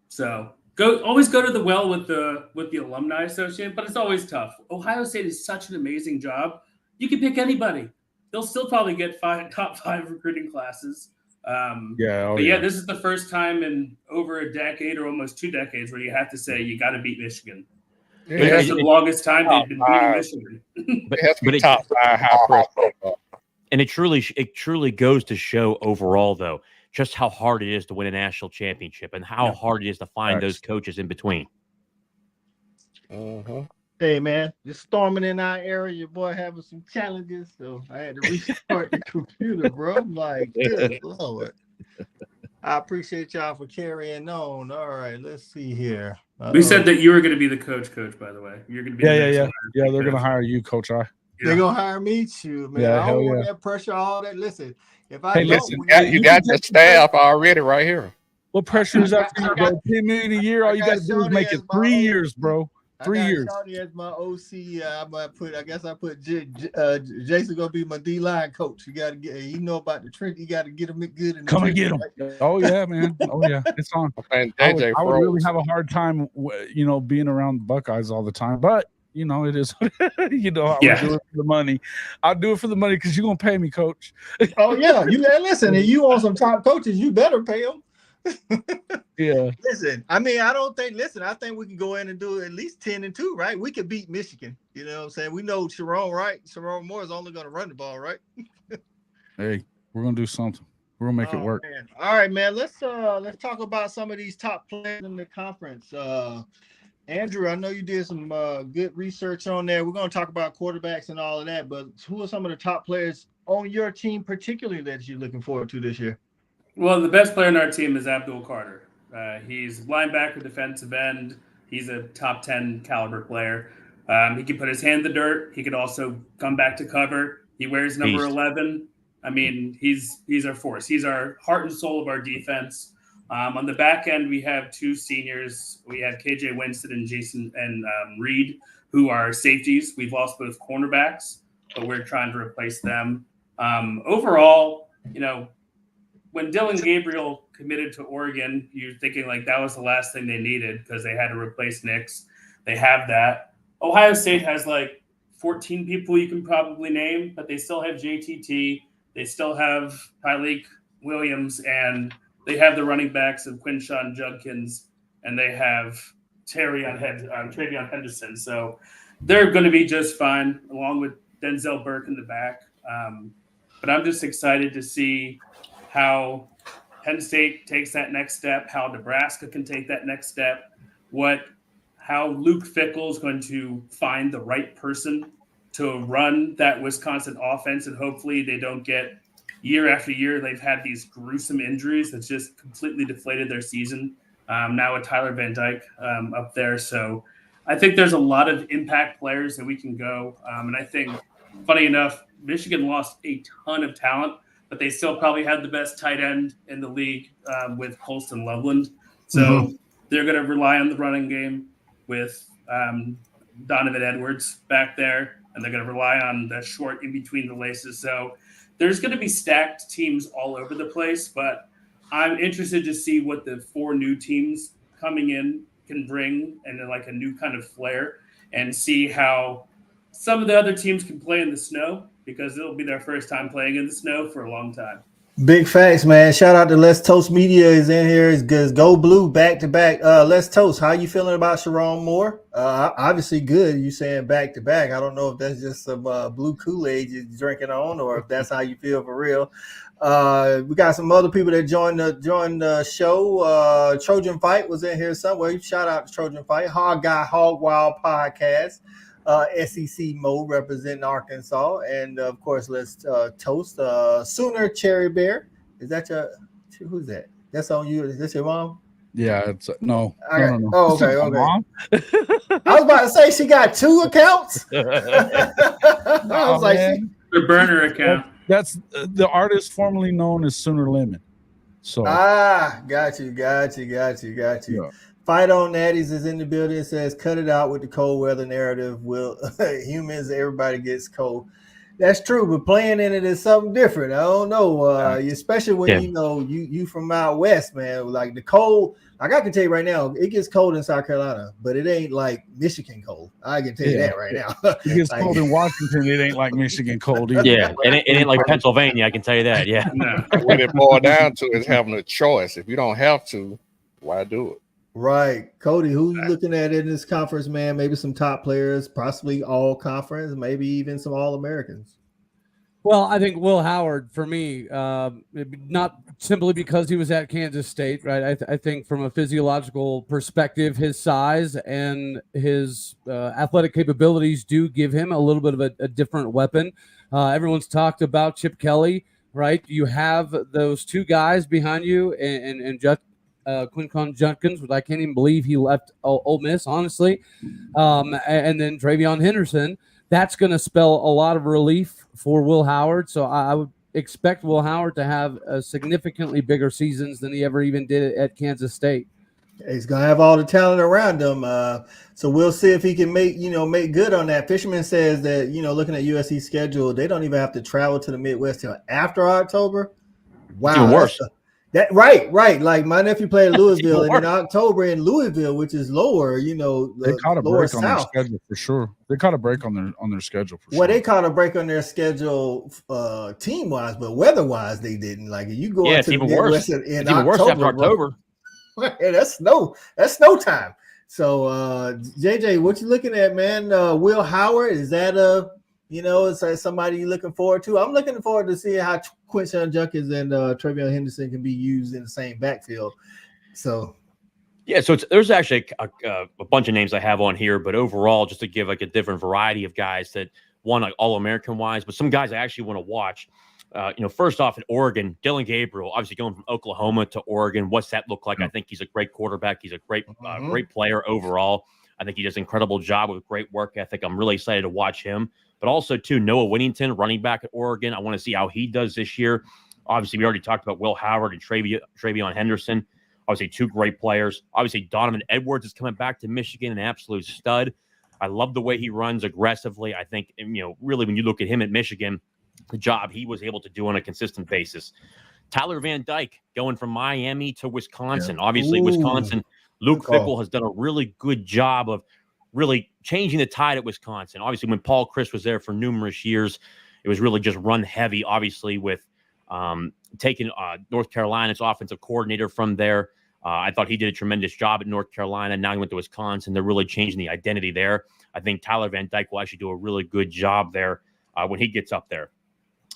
So always go to the well with the alumni association, but it's always tough. Ohio State is such an amazing job. You can pick anybody. They'll still probably get top 5 recruiting classes. This is the first time in over a decade or almost 2 decades where you have to say you got to beat Michigan. Yeah, because for the longest time they've been beating Michigan. But it has to be top 5 high press. And it truly goes to show overall, though, just how hard it is to win a national championship and how hard it is to find those coaches in between. Hey, man, just storming in our area, your boy having some challenges, so I had to restart the computer, bro. I'm like, good Lord. I appreciate y'all for carrying on. All right, let's see here. We said that you were going to be the coach, by the way. You're going to be Yeah, they're going to hire you, Coach I. They're going to hire me too, man. Yeah, I don't want that pressure, all that. Listen, if I you got the staff already right here. What pressure is that for you, bro? $10 million a year. All you got to do is make it 3 years, bro. 3 years. Shawty as my OC. I guess I put Jason gonna be my D-line coach. You gotta get. You know about the trend. You gotta get him good. In the Come and get him. Right? Oh yeah, man. Oh yeah, it's on. I would really have a hard time, being around the Buckeyes all the time. But it is. I would do it for the money. I'll do it for the money because you're gonna pay me, Coach. Oh yeah, listen. If you want some top coaches, you better pay them. Yeah. Listen, I mean, I think we can go in and do at least 10-2, right? We could beat Michigan. You know what I'm saying? We know Sharon, right? Sharon Moore is only going to run the ball, right? Hey, we're going to do something. We're going to make it work. Man. All right, man. Let's talk about some of these top players in the conference. Andrew, I know you did some good research on there. We're going to talk about quarterbacks and all of that, but who are some of the top players on your team particularly that you're looking forward to this year? Well, the best player on our team is Abdul Carter. He's linebacker, defensive end. He's a top 10 caliber player. He can put his hand in the dirt. He could also come back to cover. He wears number 11. I mean, he's our force. He's our heart and soul of our defense. On the back end, we have two seniors. We have KJ Winston and Jason and Reed, who are safeties. We've lost both cornerbacks, but we're trying to replace them. Overall, when Dylan Gabriel committed to Oregon, you're thinking like that was the last thing they needed because they had to replace Nix. They have that. Ohio State has like 14 people you can probably name, but they still have JTT. They still have Tyleek Williams, and they have the running backs of Quinshon Judkins, and they have TreVeyon Henderson. So they're going to be just fine, along with Denzel Burke in the back. But I'm just excited to see how Penn State takes that next step, how Nebraska can take that next step, how Luke Fickell is going to find the right person to run that Wisconsin offense, and hopefully they don't get year after year. They've had these gruesome injuries that's just completely deflated their season. Now with Tyler Van Dyke up there. So I think there's a lot of impact players that we can go. And I think, funny enough, Michigan lost a ton of talent, but they still probably had the best tight end in the league with Colston Loveland. So they're going to rely on the running game with Donovan Edwards back there, and they're going to rely on the short in between the laces. So there's going to be stacked teams all over the place, but I'm interested to see what the four new teams coming in can bring and like a new kind of flair, and see how some of the other teams can play in the snow, because it'll be their first time playing in the snow for a long time. Big facts, man. Shout out to Let's Toast Media is in here. It's Go Blue back to back. Let's Toast. How you feeling about Sharon Moore? Obviously good. You saying back to back. I don't know if that's just some blue Kool-Aid you're drinking on, or if that's how you feel for real. We got some other people that joined the show. Trojan Fight was in here somewhere. Shout out to Trojan Fight. Hog Guy Hog Wild Podcast. SEC Mo representing Arkansas, and of course, let's toast Sooner Cherry Bear. Is that who's that? That's on you. Is this your mom? Yeah, it's no. No. Oh, okay. Mom? I was about to say she got two accounts. I was like, the burner account. That's the artist formerly known as Sooner Lemon. So got you. Yeah. Fight on Natties is in the building. It says, cut it out with the cold weather narrative. Will humans, everybody gets cold. That's true, but playing in it is something different. I don't know, especially when you from out west, man. Like the cold, like I can tell you right now, it gets cold in South Carolina, but it ain't like Michigan cold. I can tell you that right now. It gets cold in Washington. It ain't like Michigan cold either. Yeah, and it ain't like Pennsylvania. I can tell you that. Yeah. What it boils down to is having a choice. If you don't have to, why do it? Right. Cody, who you looking at in this conference, man? Maybe some top players, possibly all conference, maybe even some All-Americans. Well, I think Will Howard, for me, not simply because he was at Kansas State, right? I think from a physiological perspective, his size and his athletic capabilities do give him a little bit of a different weapon. Everyone's talked about Chip Kelly, right? You have those two guys behind you, and Quinton Judkins, which I can't even believe he left Ole Miss, honestly, and then Travion Henderson. That's going to spell a lot of relief for Will Howard. So I would expect Will Howard to have a significantly bigger seasons than he ever even did at Kansas State. He's going to have all the talent around him. So we'll see if he can make good on that. Fisherman says that, looking at USC's schedule, they don't even have to travel to the Midwest till after October. Wow. It's even worse. Right. Like my nephew played at Louisville, and in October in Louisville, which is lower, they caught a break on their schedule for sure. They caught a break on their schedule for sure. Well, they caught a break on their schedule team wise, but weather wise, they didn't. Like if you go into the Midwest in it's even worse after October. Yeah, that's snow time. So JJ, what you looking at, man? Will Howard, is that is that somebody you're looking forward to? I'm looking forward to seeing how Quinton Judkins and Travion Henderson can be used in the same backfield. So, yeah, so there's actually a bunch of names I have on here, but overall, just to give like a different variety of guys that one like All-American wise, but some guys I actually want to watch. First off, at Oregon, Dylan Gabriel, obviously going from Oklahoma to Oregon. What's that look like? I think he's a great quarterback. He's a great player overall. I think he does an incredible job with great work ethic. I'm really excited to watch him. But also, too, Noah Whittington, running back at Oregon. I want to see how he does this year. Obviously, we already talked about Will Howard and Travion Henderson. Obviously, two great players. Obviously, Donovan Edwards is coming back to Michigan, an absolute stud. I love the way he runs aggressively. I think, really, when you look at him at Michigan, the job he was able to do on a consistent basis. Tyler Van Dyke going from Miami to Wisconsin. Yeah. Obviously, Wisconsin, Luke Fickell has done a really good job of really changing the tide at Wisconsin. Obviously, when Paul Chryst was there for numerous years, it was really just run heavy, obviously, with taking North Carolina's offensive coordinator from there. I thought he did a tremendous job at North Carolina. Now he went to Wisconsin. They're really changing the identity there. I think Tyler Van Dyke will actually do a really good job there when he gets up there.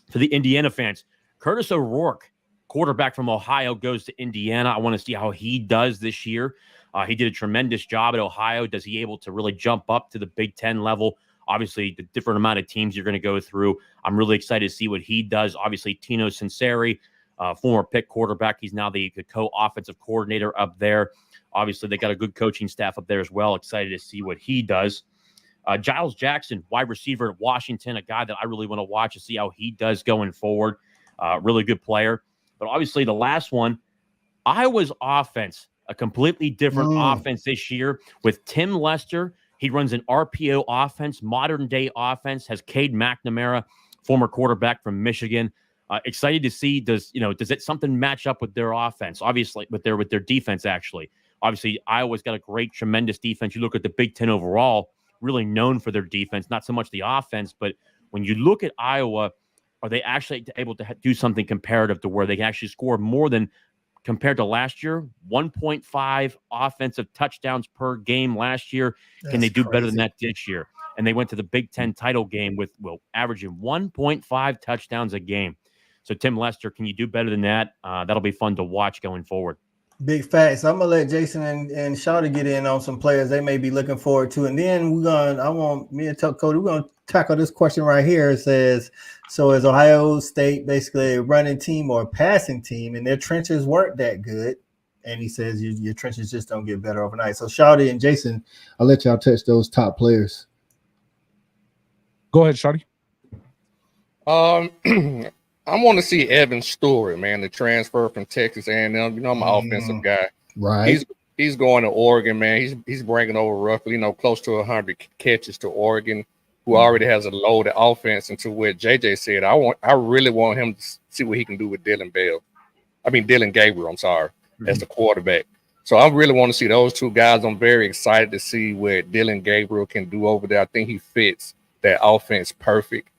For the Indiana fans, Curtis O'Rourke, quarterback from Ohio, goes to Indiana. I want to see how he does this year. He did a tremendous job at Ohio. Does he able to really jump up to the Big Ten level? Obviously, the different amount of teams you're going to go through. I'm really excited to see what he does. Obviously, Tino Sinceri, former Pitt quarterback. He's now the co-offensive coordinator up there. Obviously, they got a good coaching staff up there as well. Excited to see what he does. Giles Jackson, wide receiver at Washington, a guy that I really want to watch to see how he does going forward. Really good player. But obviously, the last one, Iowa's offense, a completely different offense this year with Tim Lester. He runs an RPO offense, modern-day offense, has Cade McNamara, former quarterback from Michigan. Excited to see, does it something match up with their offense? Obviously, with their defense, actually. Obviously, Iowa's got a great, tremendous defense. You look at the Big Ten overall, really known for their defense, not so much the offense, but when you look at Iowa, are they actually able to do something comparative to where they can actually score more than compared to last year? 1.5 offensive touchdowns per game last year. Can they do better than that this year? And they went to the Big Ten title game with averaging 1.5 touchdowns a game. So Tim Lester, can you do better than that? That'll be fun to watch going forward. Big facts. I'm gonna let Jason and Shawty get in on some players they may be looking forward to, and then me and Cody, we're gonna tackle this question right here. It says, so is Ohio State basically a running team or a passing team, and their trenches weren't that good? And he says your trenches just don't get better overnight. So Shawty and Jason, I'll let y'all touch those top players. Go ahead, Shawty. I want to see Evan Stewart, man, the transfer from Texas A&M. I'm an offensive guy. Right. He's going to Oregon, man. He's bringing over roughly, close to 100 catches to Oregon, who already has a loaded offense. And to what JJ said, I really want him to see what he can do with Dylan Gabriel, as the quarterback. So I really want to see those two guys. I'm very excited to see what Dylan Gabriel can do over there. I think he fits that offense perfect.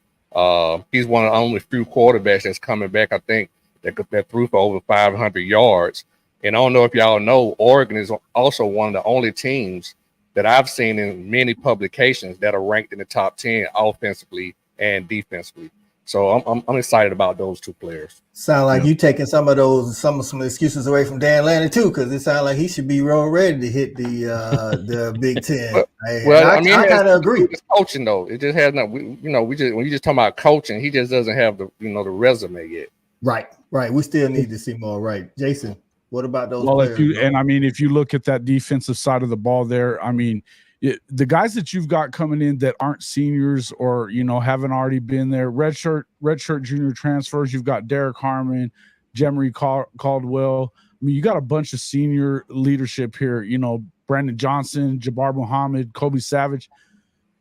He's one of the only few quarterbacks that's coming back, I think, that threw for over 500 yards. And I don't know if y'all know, Oregon is also one of the only teams that I've seen in many publications that are ranked in the top 10 offensively and defensively. So I'm excited about those two players. Sound like you taking some excuses away from Dan Lanning too, because it sounds like he should be ready to hit the Big Ten. I kind of agree. It's coaching though, it just has not. When you just talking about coaching, he just doesn't have the the resume yet. Right. We still need to see more. Right, Jason. What about those? Well, players, if you look at that defensive side of the ball, there, the guys that you've got coming in that aren't seniors or haven't already been there, redshirt junior transfers. You've got Derek Harmon, Jemery Caldwell. You got a bunch of senior leadership here. Brandon Johnson, Jabbar Muhammad, Kobe Savage.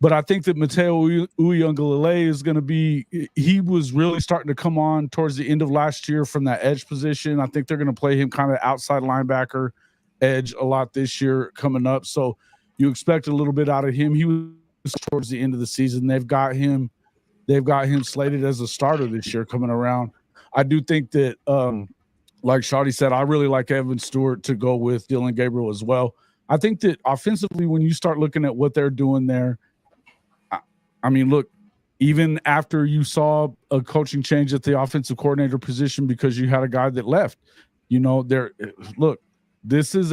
But I think that Mateo Uiagalelei is going to be – he was really starting to come on towards the end of last year from that edge position. I think they're going to play him kind of outside linebacker edge a lot this year coming up. So you expect a little bit out of him. He was towards the end of the season. They've got him slated as a starter this year coming around. I do think that, like Shawty said, I really like Evan Stewart to go with Dylan Gabriel as well. I think that offensively, when you start looking at what they're doing there, look, even after you saw a coaching change at the offensive coordinator position because you had a guy that left, this is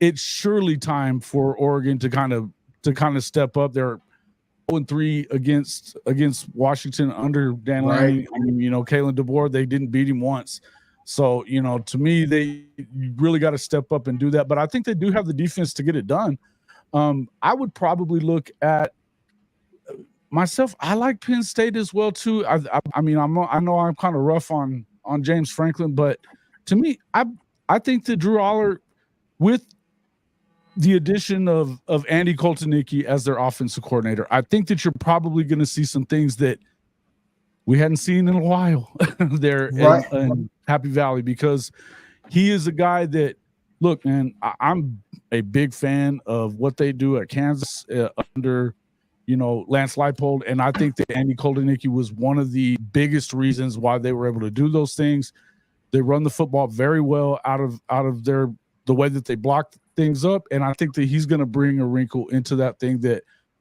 it's surely time for Oregon to kind of step up. They're 0-3 against Washington under Dan Lanning. Kalen DeBoer, they didn't beat him once. So, to me, you really got to step up and do that. But I think they do have the defense to get it done. I would probably look at myself. I like Penn State as well too. I know I'm kind of rough on James Franklin, but to me, I think that Drew Aller, with the addition of Andy Koltonicki as their offensive coordinator, I think that you're probably going to see some things that we hadn't seen in a while there in Happy Valley, because he is a guy that, look, man, I'm a big fan of what they do at Kansas under Lance Leipold, and I think that Andy Koltonicki was one of the biggest reasons why they were able to do those things. They run the football very well out of the way that they block things up, and I think that he's going to bring a wrinkle into that thing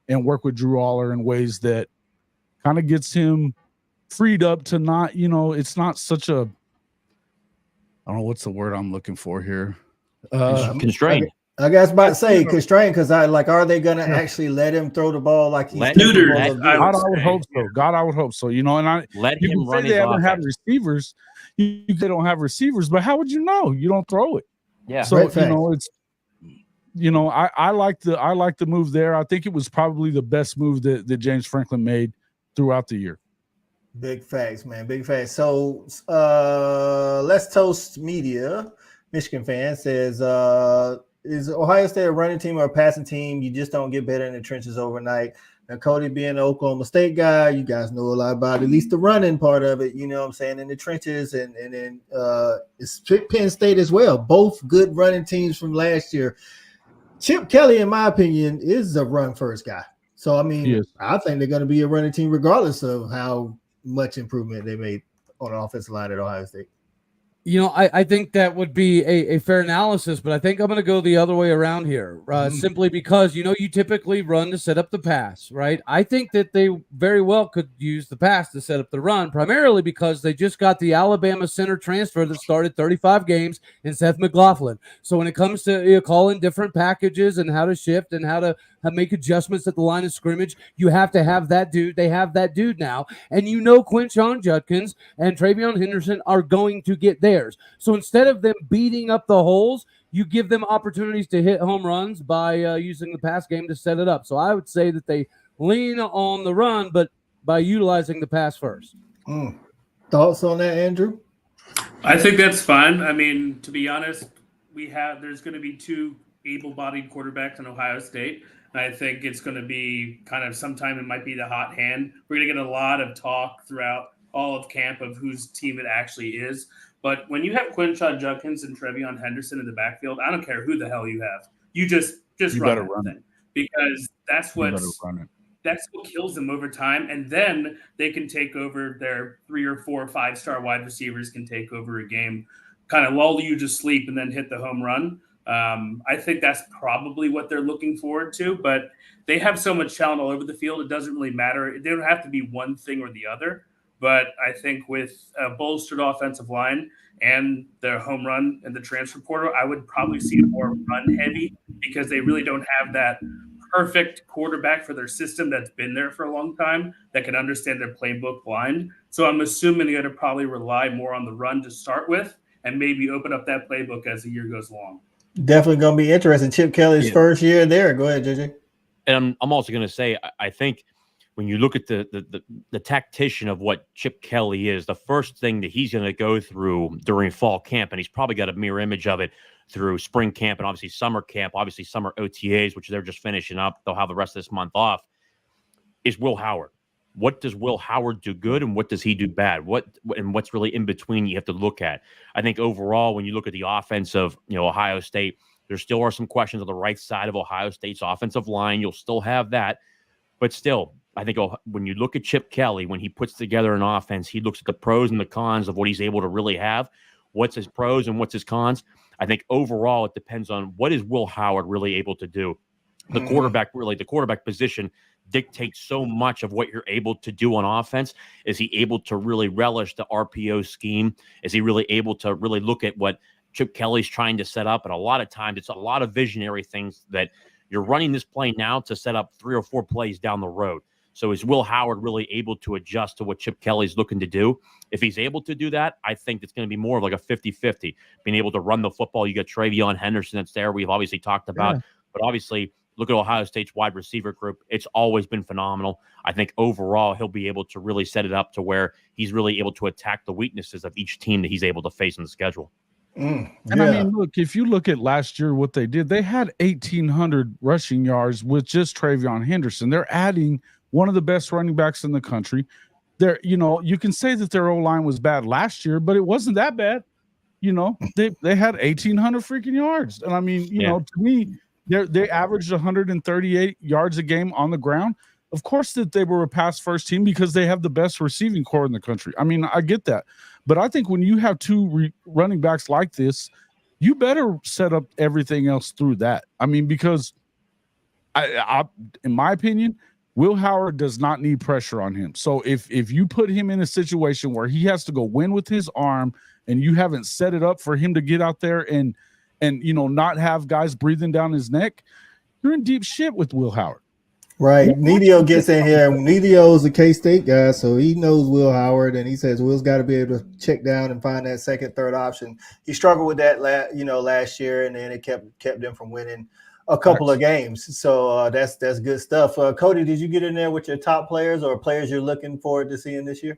and work with Drew Aller in ways that kind of gets him freed up to not, it's not such a, I don't know what's the word I'm looking for here. Constrained. I guess about to say constrained, because are they going to actually let him throw the ball like he's neutered? God, I would hope so. I Let him run his they haven't had offense. receivers. They don't have receivers, but how would you know? You don't throw it. Yeah. So it's I like the move there. I think it was probably the best move that James Franklin made throughout the year. Big facts, man. Big facts. So Let's Toast Media, Michigan fan, says is Ohio State a running team or a passing team? You just don't get better in the trenches overnight. Now, Cody being an Oklahoma State guy, you guys know a lot about at least the running part of it, you know what I'm saying, in the trenches, and then it's Penn State as well. Both good running teams from last year. Chip Kelly, in my opinion, is a run-first guy. So, I think they're going to be a running team regardless of how much improvement they made on the offensive line at Ohio State. I think that would be a fair analysis, but I think I'm going to go the other way around here, simply because, you typically run to set up the pass, right? I think that they very well could use the pass to set up the run, primarily because they just got the Alabama center transfer that started 35 games in Seth McLaughlin. So when it comes to calling different packages and how to shift and how to make adjustments at the line of scrimmage, you have to have that dude. They have that dude now. And Quinshon Judkins and Travion Henderson are going to get theirs. So instead of them beating up the holes, you give them opportunities to hit home runs by using the pass game to set it up. So I would say that they lean on the run, but by utilizing the pass first. Thoughts on that, Andrew? I think that's fine. I mean, to be honest, there's going to be two able-bodied quarterbacks in Ohio State. I think it's going to be kind of sometime it might be the hot hand. We're going to get a lot of talk throughout all of camp of whose team it actually is. But when you have Quinshon Judkins and Travion Henderson in the backfield, I don't care who the hell you have. You just run it, because that's what kills them over time. And then they can take over. Their 3 or 4 5-star wide receivers can take over a game, kind of lull you to sleep and then hit the home run. I think that's probably what they're looking forward to, but they have so much talent all over the field. It doesn't really matter. They don't have to be one thing or the other. But I think with a bolstered offensive line and the home run and the transfer portal, I would probably see it more run heavy because they really don't have that perfect quarterback for their system that's been there for a long time that can understand their playbook blind. So I'm assuming they're going to probably rely more on the run to start with and maybe open up that playbook as the year goes along. Definitely going to be interesting. Chip Kelly's first year there. Go ahead, JJ. And I'm also going to say, I think when you look at the tactician of what Chip Kelly is, the first thing that he's going to go through during fall camp, and he's probably got a mirror image of it through spring camp and obviously summer camp, obviously summer OTAs, which they're just finishing up. They'll have the rest of this month off, is Will Howard. What does Will Howard do good and what does he do bad? What's really in between you have to look at. I think overall, when you look at the offense of Ohio State, there still are some questions on the right side of Ohio State's offensive line. You'll still have that. But still, I think when you look at Chip Kelly, when he puts together an offense, he looks at the pros and the cons of what he's able to really have. What's his pros and what's his cons? I think overall it depends on what is Will Howard really able to do. The quarterback position dictates so much of what you're able to do on offense. Is he able to really relish the RPO scheme? Is he really able to really look at what Chip Kelly's trying to set up? And a lot of times it's a lot of visionary things that you're running this play now to set up 3 or 4 plays down the road. So is Will Howard really able to adjust to what Chip Kelly's looking to do? If he's able to do that, I think it's going to be more of like a 50-50. Being able to run the football, you got Travion Henderson that's there. We've obviously talked about, but obviously look at Ohio State's wide receiver group. It's always been phenomenal. I think overall he'll be able to really set it up to where he's really able to attack the weaknesses of each team that he's able to face in the schedule. And I mean, look, if you look at last year, what they did, they had 1,800 rushing yards with just Travion Henderson. They're adding one of the best running backs in the country. You can say that their O-line was bad last year, but it wasn't that bad. They had 1,800 freaking yards. And I mean, to me, they averaged 138 yards a game on the ground. Of course that they were a pass first team because they have the best receiving core in the country. I mean, I get that. But I think when you have two running backs like this, you better set up everything else through that. I mean, because I in my opinion, Will Howard does not need pressure on him. So if you put him in a situation where he has to go win with his arm and you haven't set it up for him to get out there and not have guys breathing down his neck, you're in deep shit with Will Howard. Right. Nidio gets in here. Nidio's a K-State guy, so he knows Will Howard, and he says Will's got to be able to check down and find that second, third option. He struggled with that last year, and then it kept them from winning a couple of games. So that's good stuff. Cody, did you get in there with your top players or players you're looking forward to seeing this year?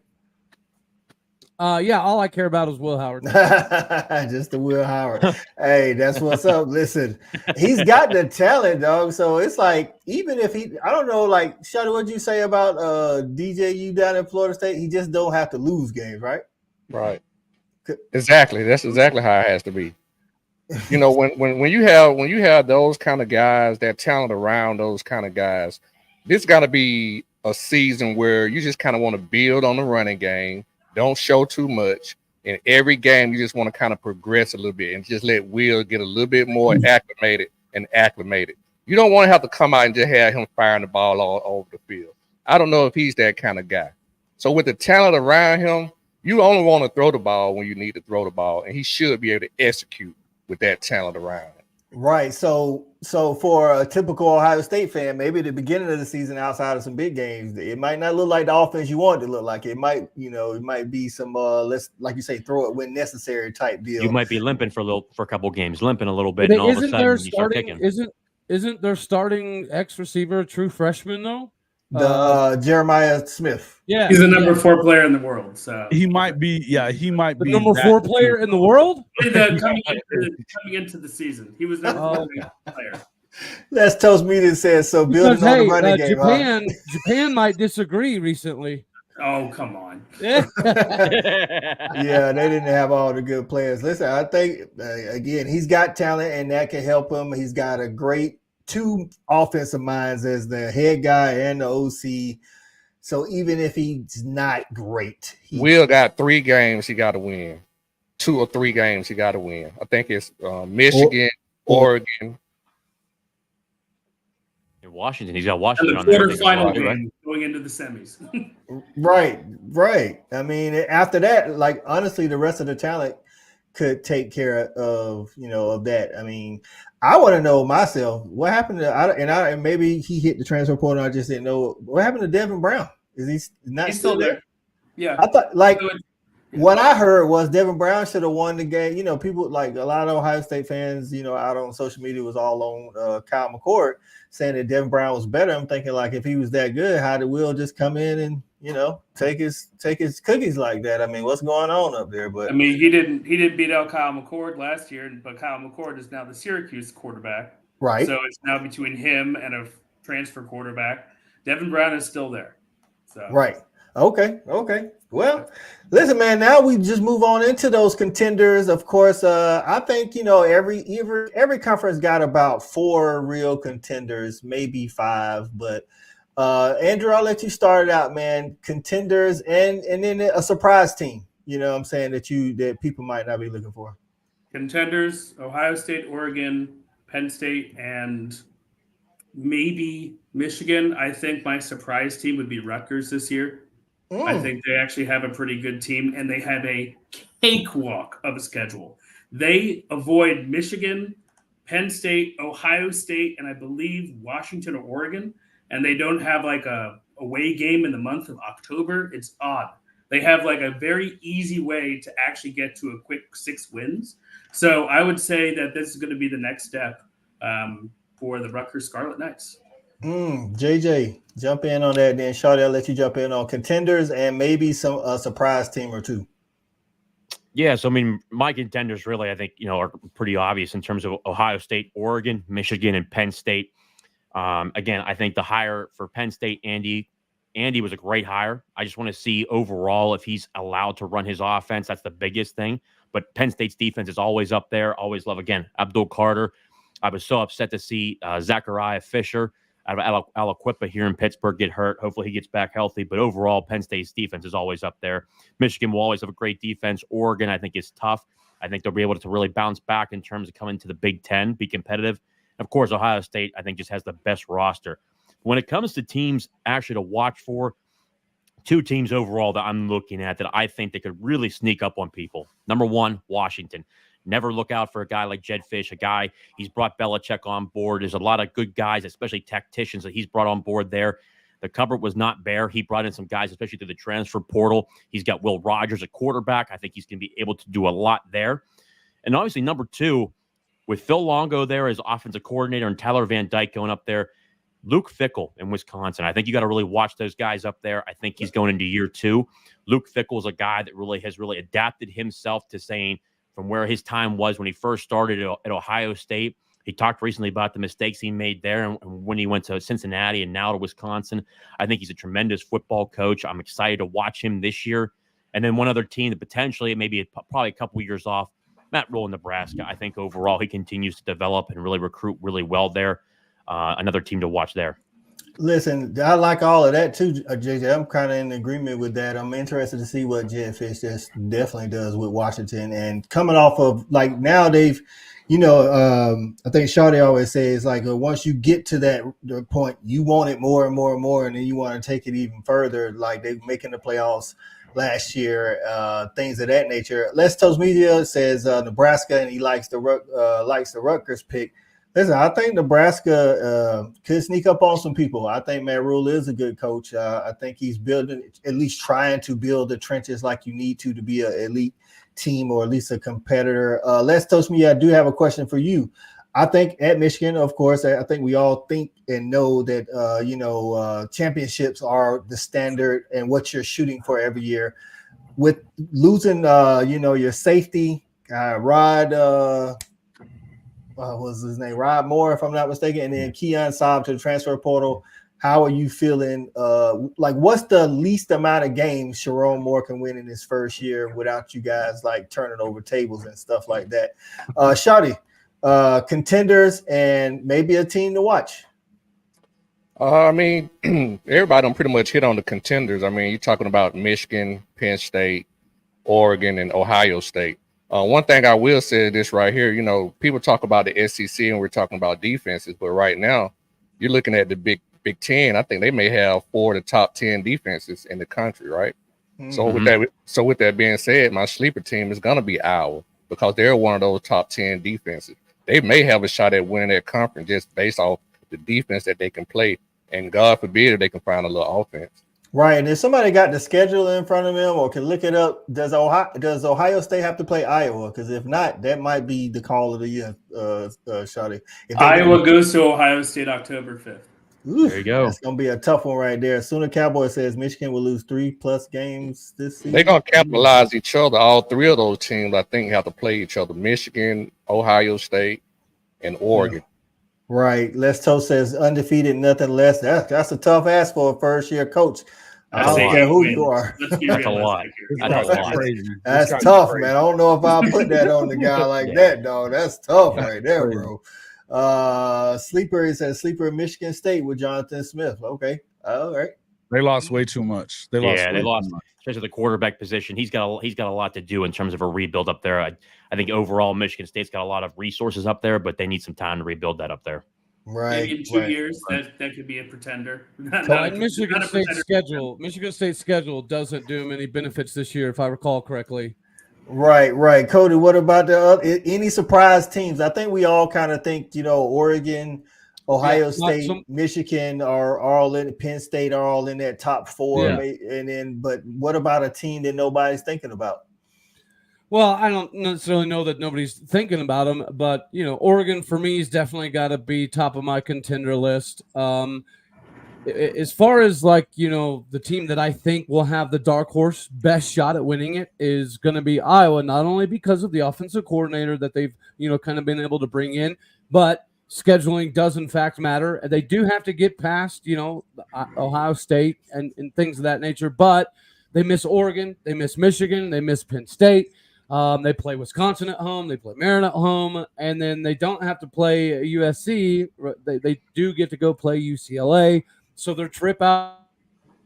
Yeah, all I care about is Will Howard. Just the Will Howard. Hey, that's what's up. Listen, he's got the talent, dog. So it's like, even if I don't know, like, Shawty, what'd you say about DJU down in Florida State? He just don't have to lose games, right? Right. Exactly. That's exactly how it has to be. When you have those kind of guys, that talent around those kind of guys, this got to be a season where you just kind of want to build on the running game. Don't show too much. In every game, you just want to kind of progress a little bit and just let Will get a little bit more acclimated. You don't want to have to come out and just have him firing the ball all over the field. I don't know if he's that kind of guy. So with the talent around him, you only want to throw the ball when you need to throw the ball, and he should be able to execute with that talent around him. Right. So for a typical Ohio State fan, maybe at the beginning of the season, outside of some big games, it might not look like the offense you want it to look like. It might, it might be some let's, like you say, throw it when necessary type deal. You might be limping for a couple of games, limping a little bit, and all of a sudden you start kicking. Isn't their starting X receiver a true freshman though? Jeremiah Smith. Yeah, he's the number 4 player in the world. So he might be. Yeah, he might be the number 4 player in the world. Coming into the season, he was number 4 player. That's Toast Media says so. Building on the running game. Japan might disagree recently. Oh, come on. Yeah, they didn't have all the good players. Listen, I think again, he's got talent, and that can help him. He's got a great 2 offensive minds as the head guy and the OC. So even if he's not great, Will got 3 games he got to win. 2 or 3 games he got to win. I think it's Michigan, Oregon. Washington. He's got And Washington the on there. quarterfinal game Right? going into the semis. Right. I mean, after that, like honestly, the rest of the talent could take care of of that. I mean, I want to know myself what happened to and maybe he hit the transfer portal. I just didn't know what happened to Devin Brown. Is he not He's still there? Yeah, I thought So what I heard was Devin Brown should have won the game. People like a lot of Ohio State fans, out on social media was all on Kyle McCord saying that Devin Brown was better. I'm thinking like if he was that good, how did Will just come in and take his cookies like that? I mean, what's going on up there? But I mean, he didn't beat out Kyle McCord last year, but Kyle McCord is now the Syracuse quarterback. right. So it's now between him and a transfer quarterback. Devin Brown is still there. So Right. Okay. Well, listen, man. Now we just move on into those contenders. Of course, I think every conference got about 4 real contenders, maybe 5. But Andrew, I'll let you start it out, man. Contenders and then a surprise team. You know what I'm saying that people might not be looking for. Contenders: Ohio State, Oregon, Penn State, and maybe Michigan. I think my surprise team would be Rutgers this year. I think they actually have a pretty good team, and they have a cakewalk of a schedule. They avoid Michigan, Penn State, Ohio State, and I believe Washington or Oregon, and they don't have like a away game in the month of October. It's odd. They have like a very easy way to actually get to a quick 6 wins. So I would say that this is going to be the next step for the Rutgers Scarlet Knights. JJ, jump in on that. Then Shawty, I'll let you jump in on contenders and maybe a surprise team or 2. Yeah, so I mean, my contenders really, I think, are pretty obvious in terms of Ohio State, Oregon, Michigan, and Penn State. Again, I think the hire for Penn State, Andy was a great hire. I just want to see overall if he's allowed to run his offense. That's the biggest thing. But Penn State's defense is always up there. Always love, again, Abdul Carter. I was so upset to see Zachariah Fisher out of Aliquippa here in Pittsburgh get hurt. Hopefully he gets back healthy. But overall, Penn State's defense is always up there. Michigan will always have a great defense. Oregon, I think, is tough. I think they'll be able to really bounce back in terms of coming to the Big Ten, be competitive. And of course, Ohio State, I think, just has the best roster. When it comes to teams actually to watch for, 2 teams overall that I'm looking at that I think they could really sneak up on people. Number 1, Washington. Never look out for a guy like Jed Fish, he's brought Belichick on board. There's a lot of good guys, especially tacticians that he's brought on board there. The cupboard was not bare. He brought in some guys, especially through the transfer portal. He's got Will Rogers at quarterback. I think he's going to be able to do a lot there. And obviously, number 2, with Phil Longo there as offensive coordinator and Tyler Van Dyke going up there, Luke Fickell in Wisconsin. I think you got to really watch those guys up there. I think he's going into year 2. Luke Fickell is a guy that has adapted himself to saying, from where his time was when he first started at Ohio State. He talked recently about the mistakes he made there and when he went to Cincinnati and now to Wisconsin. I think he's a tremendous football coach. I'm excited to watch him this year. And then one other team that potentially maybe probably a couple years off, Matt Rhule in Nebraska. I think overall he continues to develop and really recruit really well there. Another team to watch there. Listen, I like all of that too, JJ. I'm kind of in agreement with that. I'm interested to see what Jed Fish just definitely does with Washington. And coming off of like now they've, I think Shawty always says like once you get to the point, you want it more and more and more, and then you want to take it even further. Like they're making the playoffs last year, things of that nature. Les Toast Media says Nebraska, and he likes the Rutgers pick. Listen, I think Nebraska could sneak up on some people. I think Matt Rhule is a good coach. I think he's building, at least trying to build the trenches like you need to be an elite team or at least a competitor. Les Toast Me, I do have a question for you. I think at Michigan, of course, I think we all think and know that, championships are the standard and what you're shooting for every year. With losing, your safety, Rod – what was his name? Rod Moore, if I'm not mistaken, and then Keon Saab to the transfer portal. How are you feeling? What's the least amount of games Sharon Moore can win in his first year without you guys like turning over tables and stuff like that? Shawty, contenders and maybe a team to watch. I mean, everybody don't pretty much hit on the contenders. I mean, you're talking about Michigan, Penn State, Oregon, and Ohio State. One thing I will say this right here, people talk about the SEC and we're talking about defenses, but right now you're looking at the Big Ten. I think they may have 4 of the top 10 defenses in the country, right? Mm-hmm. So with that being said, my sleeper team is gonna be Iowa because they're one of those top 10 defenses. They may have a shot at winning that conference just based off the defense that they can play, and God forbid if they can find a little offense. Right, and if somebody got the schedule in front of them or can look it up, does Ohio State have to play Iowa? Because if not, that might be the call of the year, Shawty. Iowa goes to Ohio State October 5th. Oof, there you go. That's gonna be a tough one right there. Sooner Cowboy says Michigan will lose 3+ games this season. They're gonna capitalize each other. All 3 of those teams, I think, have to play each other: Michigan, Ohio State, and Oregon. Right. Les Toe says undefeated, nothing less. That's a tough ask for a first-year coach. I don't care who you are. That's a lot. That's tough, man. I don't know if I'll put that on the guy like that, dog. That's tough right there, bro. Sleeper, he says sleeper in Michigan State with Jonathan Smith. Okay. All right. They lost way too much. They lost, especially the quarterback position. He's got a lot to do in terms of a rebuild up there. I think overall Michigan State's got a lot of resources up there, but they need some time to rebuild that up there. Right. Maybe in 2 years, that could be a pretender. Michigan State's schedule doesn't do them any benefits this year, if I recall correctly. Right. Cody, what about any surprise teams? I think we all kind of think, Oregon, Ohio State, Michigan are all in, Penn State are all in that top 4. Yeah. But what about a team that nobody's thinking about? Well, I don't necessarily know that nobody's thinking about them, but, Oregon for me has definitely got to be top of my contender list. As far as the team that I think will have the dark horse best shot at winning it is going to be Iowa, not only because of the offensive coordinator that they've, kind of been able to bring in, but scheduling does in fact matter. They do have to get past, Ohio State and things of that nature, but they miss Oregon, they miss Michigan, they miss Penn State. They play Wisconsin at home. They play Maryland at home. And then they don't have to play USC. They do get to go play UCLA. So their trip out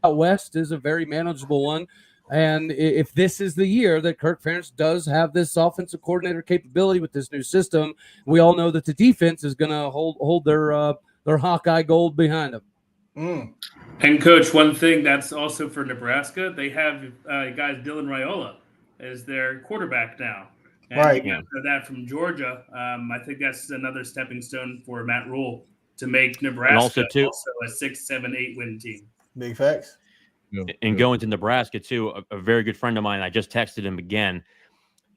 west is a very manageable one. And if this is the year that Kirk Ferentz does have this offensive coordinator capability with this new system, we all know that the defense is going to hold their Hawkeye gold behind them. And, Coach, one thing that's also for Nebraska, they have guys Dylan Raiola as their quarterback now. And right. That from Georgia. I think that's another stepping stone for Matt Rhule to make Nebraska also a 6, 7, 8 win team. Big facts. And going to Nebraska, too, a very good friend of mine, I just texted him again.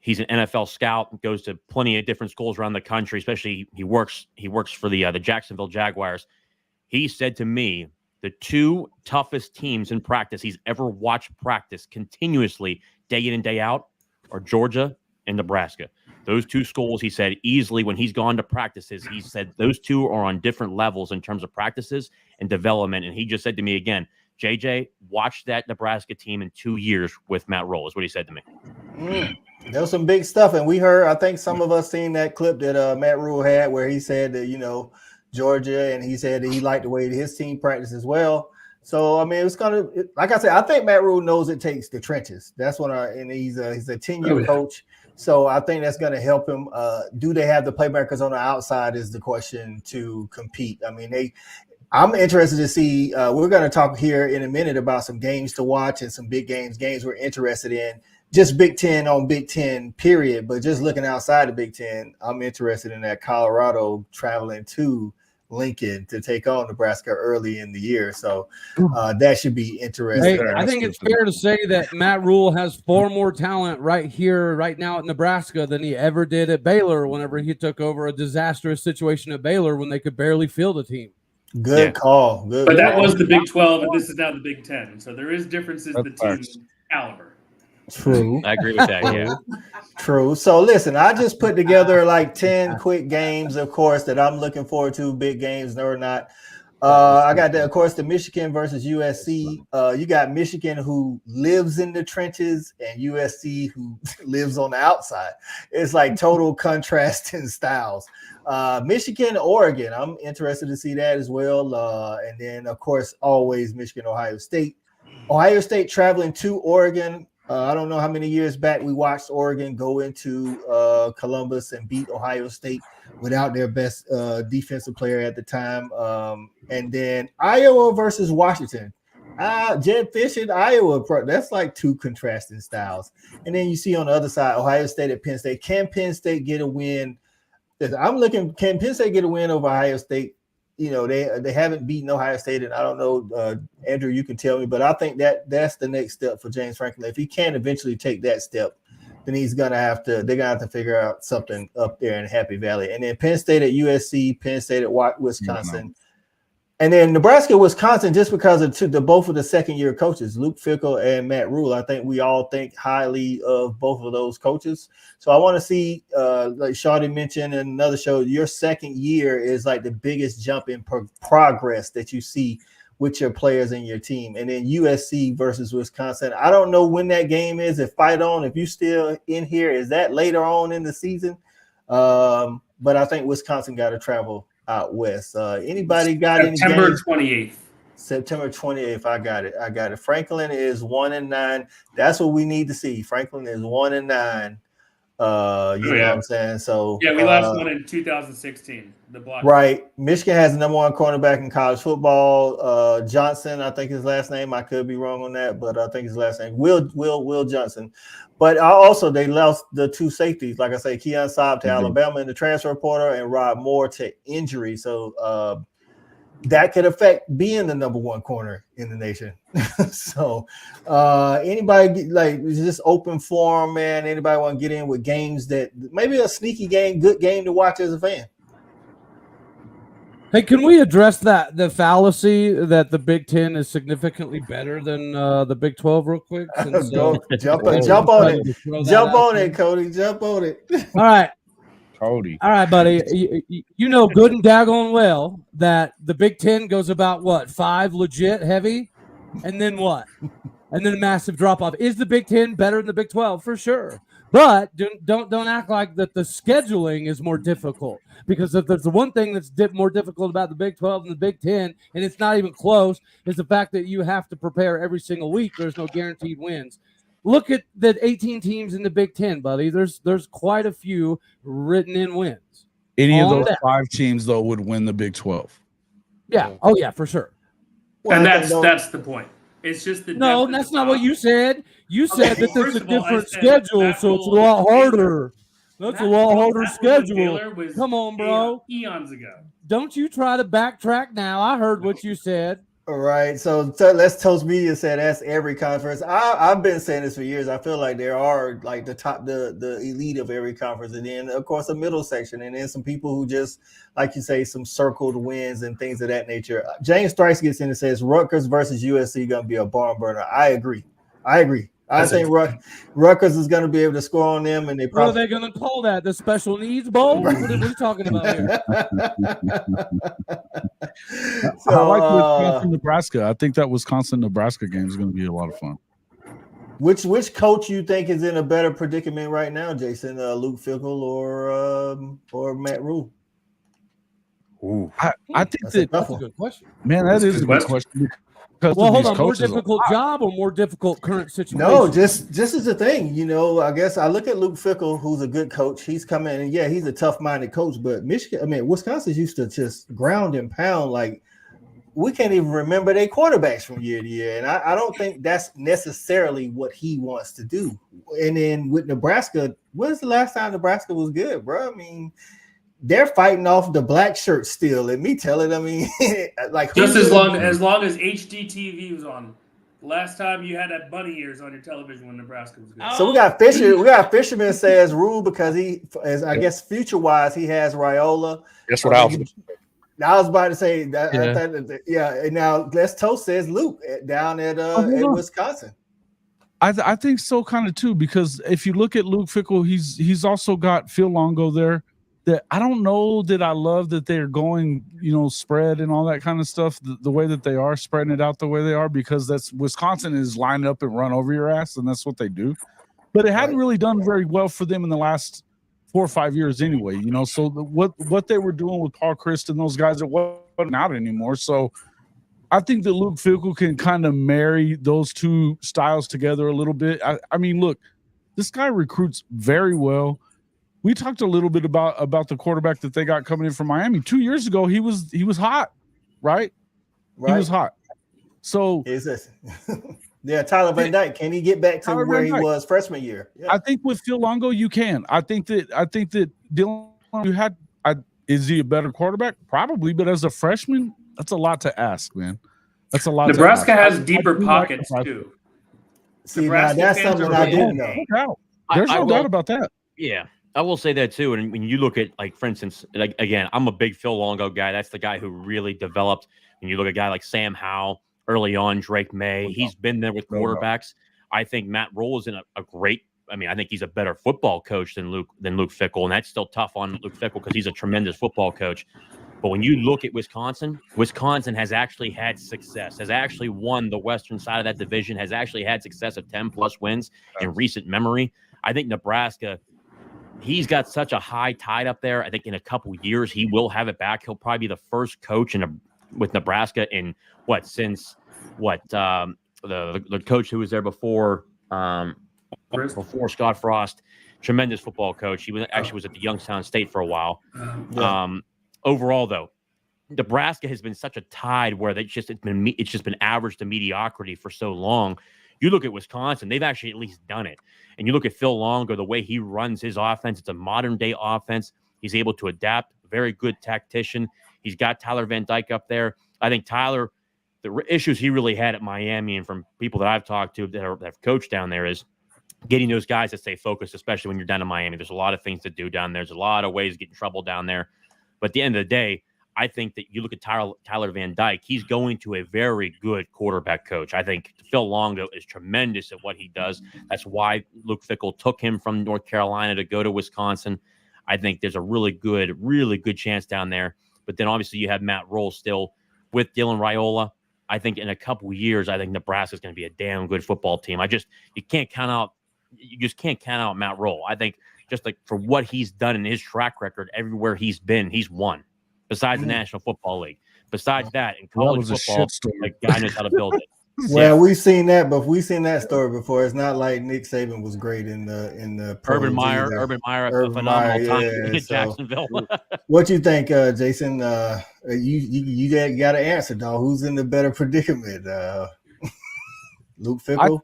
He's an NFL scout, goes to plenty of different schools around the country, especially he works for the Jacksonville Jaguars. He said to me, the 2 toughest teams in practice he's ever watched practice continuously day in and day out are Georgia and Nebraska. Those 2 schools, he said, easily when he's gone to practices, he said those 2 are on different levels in terms of practices and development. And he just said to me again, JJ, watch that Nebraska team in 2 years with Matt Rhule, is what he said to me. There was some big stuff. And we heard, I think some of us seen that clip that Matt Rhule had where he said that, Georgia, and he said that he liked the way that his team practiced as well. So, I mean, it's going to, like I said, I think Matt Rhule knows it takes the trenches. That's what and he's a 10-year coach. So I think that's going to help him. Do they have the playmakers on the outside is the question to compete. I mean, I'm interested to see, we're going to talk here in a minute about some games to watch and some big games we're interested in. Just Big Ten on Big Ten, period. But just looking outside the Big Ten, I'm interested in that Colorado traveling to Lincoln to take on Nebraska early in the year. So that should be interesting. Hey, I think it's fair to say that Matt Rhule has far more talent right now at Nebraska than he ever did at Baylor whenever he took over a disastrous situation at Baylor when they could barely field a team. Good call. But that was the Big 12, and this is now the Big 10. So there is differences in the team caliber. True. I agree with that, yeah. True. So listen, I just put together like 10 quick games, of course, that I'm looking forward to, big games or not. I got, of course, the Michigan versus USC. You got Michigan who lives in the trenches and USC who lives on the outside. It's like total contrast in styles. Michigan, Oregon, I'm interested to see that as well. And then, of course, always Michigan, Ohio State. Ohio State traveling to Oregon. I don't know how many years back we watched Oregon go into Columbus and beat Ohio State without their best defensive player at the time. And then Iowa versus Washington. Jed Fish in Iowa, that's like two contrasting styles. And then you see on the other side, Ohio State at Penn State. Can Penn State get a win? Can Penn State get a win over Ohio State? You know, they haven't beaten Ohio State, and I don't know, Andrew, you can tell me, but I think that's the next step for James Franklin. If he can eventually take that step, then they're gonna have to figure out something up there in Happy Valley. And then Penn State at USC, Penn State at Wisconsin. And then Nebraska, Wisconsin, just because of both of the second-year coaches, Luke Fickell and Matt Rhule. I think we all think highly of both of those coaches. So I want to see, like Shawty mentioned in another show, your second year is like the biggest jump in progress that you see with your players and your team. And then USC versus Wisconsin. I don't know when that game is. If you still in here, is that later on in the season? But I think Wisconsin got to travel out west. Anybody got September 28th? September 28th. I got it. Franklin is 1-9. That's what we need to see. Franklin is 1-9. You know what I'm saying? So yeah, we last won in 2016. The block. Right. Michigan has the number one cornerback in college football. Johnson, I think his last name. I could be wrong on that, but I think his last name Will Johnson. But also they lost the two safeties, like I say, Keon Saab to Alabama in the transfer portal and Rod Moore to injury. So that could affect being the number one corner in the nation. So anybody like just open forum, man. Anybody want to get in with games that maybe a sneaky game, good game to watch as a fan? Hey, can we address the fallacy that the Big Ten is significantly better than the Big 12 real quick? Jump on it, Cody. Jump on it. All right. Cody. All right, buddy. You know good and daggone well that the Big Ten goes about, what, 5 legit heavy? And then what? And then a massive drop-off. Is the Big Ten better than the Big 12? For sure. But don't act like that the scheduling is more difficult, because if there's the one thing that's more difficult about the Big 12 and the Big 10, and it's not even close, is the fact that you have to prepare every single week. There's no guaranteed wins. Look at the 18 teams in the Big 10, buddy. There's quite a few written in wins. Any of those 5 teams, though, would win the Big 12. Yeah. Oh, yeah, for sure. Well, and that's the point. It's just the that's not what you said. You said that there's a different schedule, so it's a lot harder. That's a lot harder schedule. Come on, bro. Eons ago. Don't you try to backtrack now. I heard what you said. All right. So let's Toast Media said that's every conference. I've been saying this for years. I feel like there are like the elite of every conference, and then of course a middle section, and then some people who just, like you say, some circled wins and things of that nature. James Strice gets in and says Rutgers versus USC gonna be a barn burner. I agree. I think Rutgers is going to be able to score on them, and they probably. What are they going to call that? The Special Needs Bowl? What are we talking about here? So, I like Wisconsin, Nebraska. I think that Wisconsin-Nebraska game is going to be a lot of fun. Which coach you think is in a better predicament right now, Jason? Luke Fickell or Matt Rhule? I think that's a good question. Man, that is a good question. Well, hold on. More difficult job or more difficult current situation? No, just is the thing. You know, I guess I look at Luke Fickell, who's a good coach. He's coming in, and yeah, he's a tough-minded coach. But Wisconsin used to just ground and pound. Like, we can't even remember their quarterbacks from year to year. And I don't think that's necessarily what he wants to do. And then with Nebraska, when's the last time Nebraska was good, bro? I mean, they're fighting off the black shirts still. Let me tell it. I mean, like just as long as HDTV was on. Last time you had that bunny ears on your television when Nebraska was good. So we got Fisher. We got Fisherman says Rhule because he, as I guess future wise, he has Raiola. That's what I was about to say. And now Les Toast says Luke down at Wisconsin. I think so, kind of too, because if you look at Luke Fickell, he's also got Phil Longo there. That I don't know that I love that they're going, spread and all that kind of stuff, the way that they are spreading it out the way they are, because that's Wisconsin is line up and run over your ass, and that's what they do. But it hadn't really done very well for them in the last 4 or 5 years anyway, So what they were doing with Paul Christ and those guys, it wasn't out anymore. So I think that Luke Fickell can kind of marry those two styles together a little bit. I mean, look, this guy recruits very well. We talked a little bit about the quarterback that they got coming in from Miami 2 years ago. He was hot, right? He was hot. So is this? Yeah, Tyler Van Dyke. Can he get back to where he was freshman year? Yeah. I think with Phil Longo, you can. I think that Dylan, you had. Is he a better quarterback? Probably, but as a freshman, that's a lot to ask, man. That's a lot. Nebraska has deeper pockets too. See, now that's something I didn't know. There's no doubt about that. Yeah, I will say that too. And when you look at, like, for instance, like, again, I'm a big Phil Longo guy. That's the guy who really developed. When you look at a guy like Sam Howell early on, Drake May, he's been there with quarterbacks. I think Matt Rhule is in a great. I mean, I think he's a better football coach than Luke Fickell, and that's still tough on Luke Fickell because he's a tremendous football coach. But when you look at Wisconsin has actually had success, has actually won the western side of that division, has actually had success of 10-plus wins in recent memory. I think Nebraska, he's got such a high tide up there. I think in a couple years he will have it back. He'll probably be the first coach with Nebraska in the coach who was there before Scott Frost, tremendous football coach. He was at the Youngstown State for a while. Overall, though, Nebraska has been such a tide where it's just been average to mediocrity for so long. You look at Wisconsin; they've actually at least done it. And you look at Phil Longo, the way he runs his offense. It's a modern day offense. He's able to adapt. Very good tactician. He's got Tyler Van Dyke up there. I think Tyler, the issues he really had at Miami, and from people that I've talked to that have coached down there, is getting those guys to stay focused, especially when you're down in Miami. There's a lot of things to do down there. There's a lot of ways to get in trouble down there. But at the end of the day, I think that you look at Tyler Van Dyke, he's going to a very good quarterback coach. I think Phil Longo is tremendous at what he does. That's why Luke Fickell took him from North Carolina to go to Wisconsin. I think there's a really good chance down there. But then obviously you have Matt Rhule still with Dylan Raiola. I think in a couple years, I think Nebraska is going to be a damn good football team. You just can't count out Matt Rhule. I think just like for what he's done in his track record, everywhere he's been, he's won. Besides the National Football League, besides that, in college football, the guy knows how to build it. Well, we've seen that story before. It's not like Nick Saban was great in the Urban Meyer, a phenomenal time in Jacksonville. What you think, Jason? You got to answer, dog. Who's in the better predicament? Luke Fickell?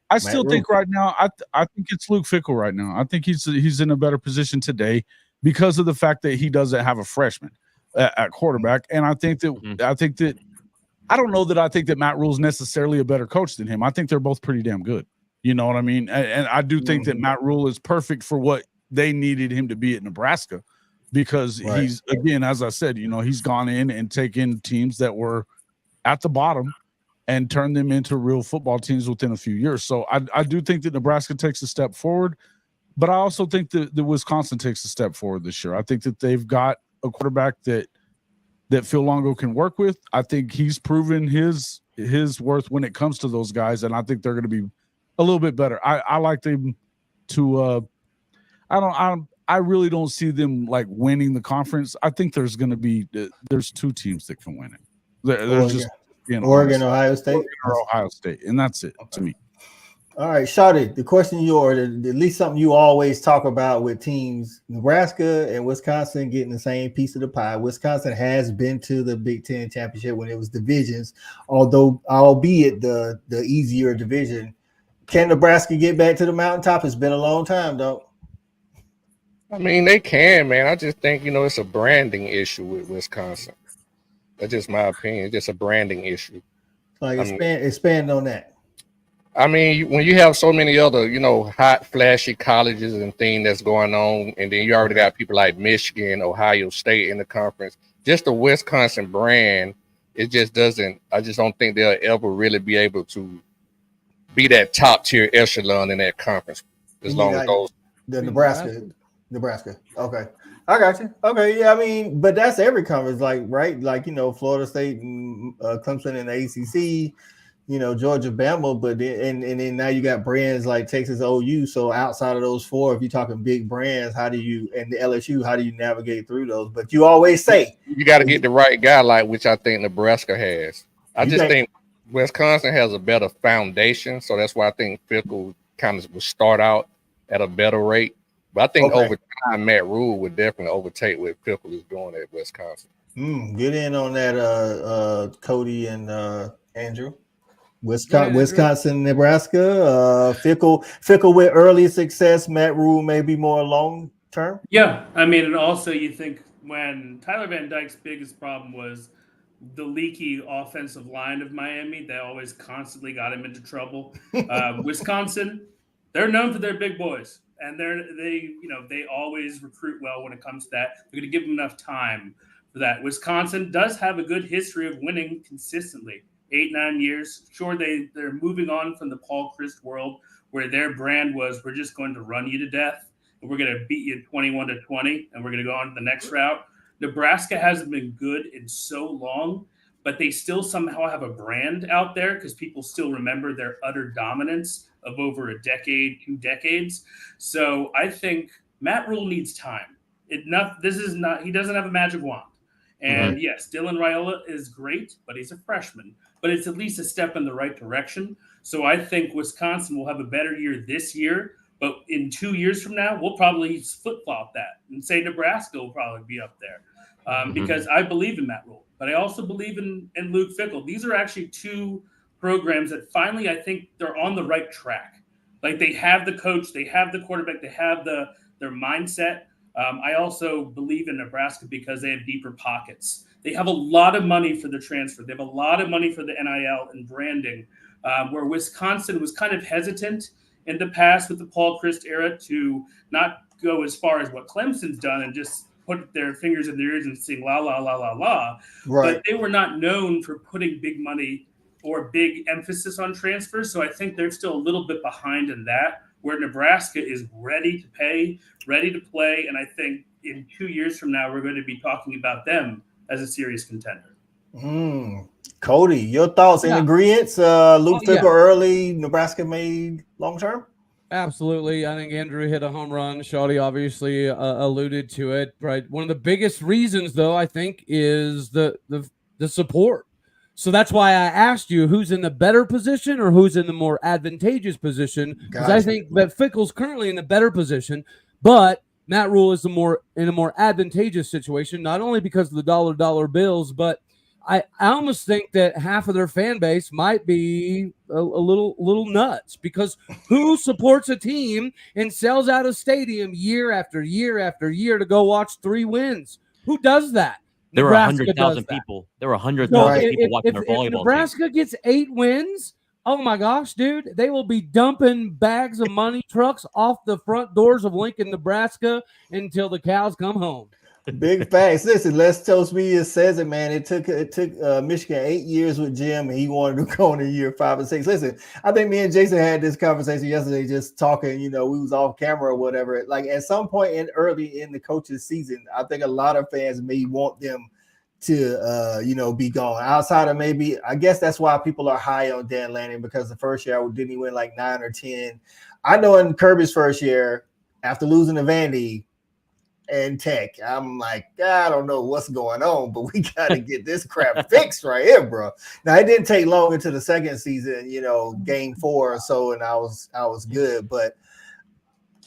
I still think right now, I think it's Luke Fickell right now. I think he's in a better position today because of the fact that he doesn't have a freshman at quarterback. And I think that I don't know that I think that Matt Rhule is necessarily a better coach than him. I think they're both pretty damn good. You know what I mean? And I do think that Matt Rhule is perfect for what they needed him to be at Nebraska because he's, again, as I said, he's gone in and taken teams that were at the bottom and turned them into real football teams within a few years. So I do think that Nebraska takes a step forward, but I also think that Wisconsin takes a step forward this year. I think that they've got a quarterback that Phil Longo can work with. I think he's proven his worth when it comes to those guys, and I think they're going to be a little bit better. I like them to I really don't see them like winning the conference. I think there's going to be there's two teams that can win it. There's just Oregon, Ohio State, and that's it to me. All right, Shawty, the question at least something you always talk about with teams, Nebraska and Wisconsin getting the same piece of the pie. Wisconsin has been to the Big Ten championship when it was divisions, albeit the easier division. Can Nebraska get back to the mountaintop? It's been a long time, though. I mean, they can, man. I just think, it's a branding issue with Wisconsin. That's just my opinion. It's just a branding issue. Like expand on that. I mean, when you have so many other, hot, flashy colleges and things that's going on, and then you already got people like Michigan, Ohio State in the conference, just the Wisconsin brand, it just doesn't – I just don't think they'll ever really be able to be that top-tier echelon in that conference as long as those – The Nebraska. Okay. I got you. Okay, yeah, I mean, but that's every conference, right? Florida State and Clemson in the ACC – Georgia, Bama, but then now you got brands like Texas OU. So outside of those four, if you're talking big brands, and the LSU, how do you navigate through those? But you always say you got to get the right guy, which I think Nebraska has. I just think Wisconsin has a better foundation, so that's why I think Fickell kind of will start out at a better rate. But I think over time, Matt Rhule would definitely overtake what Fickell is doing at Wisconsin. Get in on that, Cody and Andrew. Wisconsin, Nebraska. Fickell with early success. Matt Rhule maybe more long term. Yeah, I mean, and also you think when Tyler Van Dyke's biggest problem was the leaky offensive line of Miami, they always constantly got him into trouble. Wisconsin, they're known for their big boys, and they always recruit well when it comes to that. They're going to give them enough time for that. Wisconsin does have a good history of winning consistently. 8-9 years. Sure, they're moving on from the Paul Chryst world where their brand was, we're just going to run you to death and we're going to beat you 21-20 and we're going to go on to the next route. Nebraska hasn't been good in so long, but they still somehow have a brand out there because people still remember their utter dominance of over a decade, 2 decades. So I think Matt Rhule needs time. He doesn't have a magic wand. And yes, Dylan Raiola is great, but he's a freshman. But it's at least a step in the right direction. So I think Wisconsin will have a better year this year. But in 2 years from now, we'll probably flip-flop that and say Nebraska will probably be up there because I believe in Matt Rhule. But I also believe in Luke Fickell. These are actually 2 programs that finally I think they're on the right track. Like they have the coach, they have the quarterback, they have their mindset. I also believe in Nebraska because they have deeper pockets. They have a lot of money for the transfer. They have a lot of money for the NIL and branding, where Wisconsin was kind of hesitant in the past with the Paul Chryst era to not go as far as what Clemson's done and just put their fingers in their ears and sing la, la, la, la, la. Right. But they were not known for putting big money or big emphasis on transfers. So I think they're still a little bit behind in that, where Nebraska is ready to pay, ready to play. And I think in 2 years from now, we're going to be talking about them as a serious contender. Cody, your thoughts in agreement? Luke Fickell early, Nebraska made long term? Absolutely. I think Andrew hit a home run. Shawty obviously alluded to it. Right. One of the biggest reasons, though, I think, is the support. So that's why I asked you who's in the better position or who's in the more advantageous position. Because I think that Fickell's currently in the better position, but Matt Rhule is in a more advantageous situation, not only because of the dollar bills, but I almost think that half of their fan base might be a little nuts, because who supports a team and sells out a stadium year after year after year to go watch 3 wins? Who does that? There were 100,000 people. There were 100,000 people watching their volleyball team. If Nebraska gets 8 wins, oh my gosh, dude, they will be dumping bags of money trucks off the front doors of Lincoln, Nebraska until the cows come home. Big facts. Listen, Les Toast Media says it, man. It took Michigan 8 years with Jim, and he wanted to go in year 5 and 6. Listen, I think me and Jason had this conversation yesterday, just talking. We was off camera or whatever. Like at some point early in the coach's season, I think a lot of fans may want them to be gone. Outside of maybe, I guess that's why people are high on Dan Lanning, because the first year didn't he win like 9 or 10? I know in Kirby's first year, after losing to Vandy and Tech, I'm like, I don't know what's going on, but we got to get this crap fixed right here, bro. Now it didn't take long into the second season, game 4 or so, and I was good. But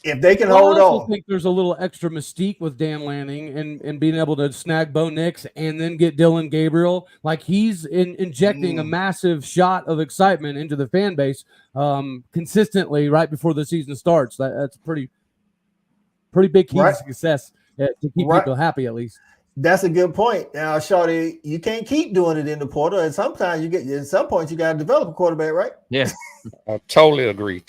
if they can hold on, I think there's a little extra mystique with Dan Lanning and being able to snag Bo Nix and then get Dylan Gabriel. Like he's injecting a massive shot of excitement into the fan base consistently right before the season starts. That's pretty big key to success to keep people happy, at least. That's a good point. Now, Shawty, you can't keep doing it in the portal, and sometimes at some point you got to develop a quarterback, right? Yeah, I totally agree.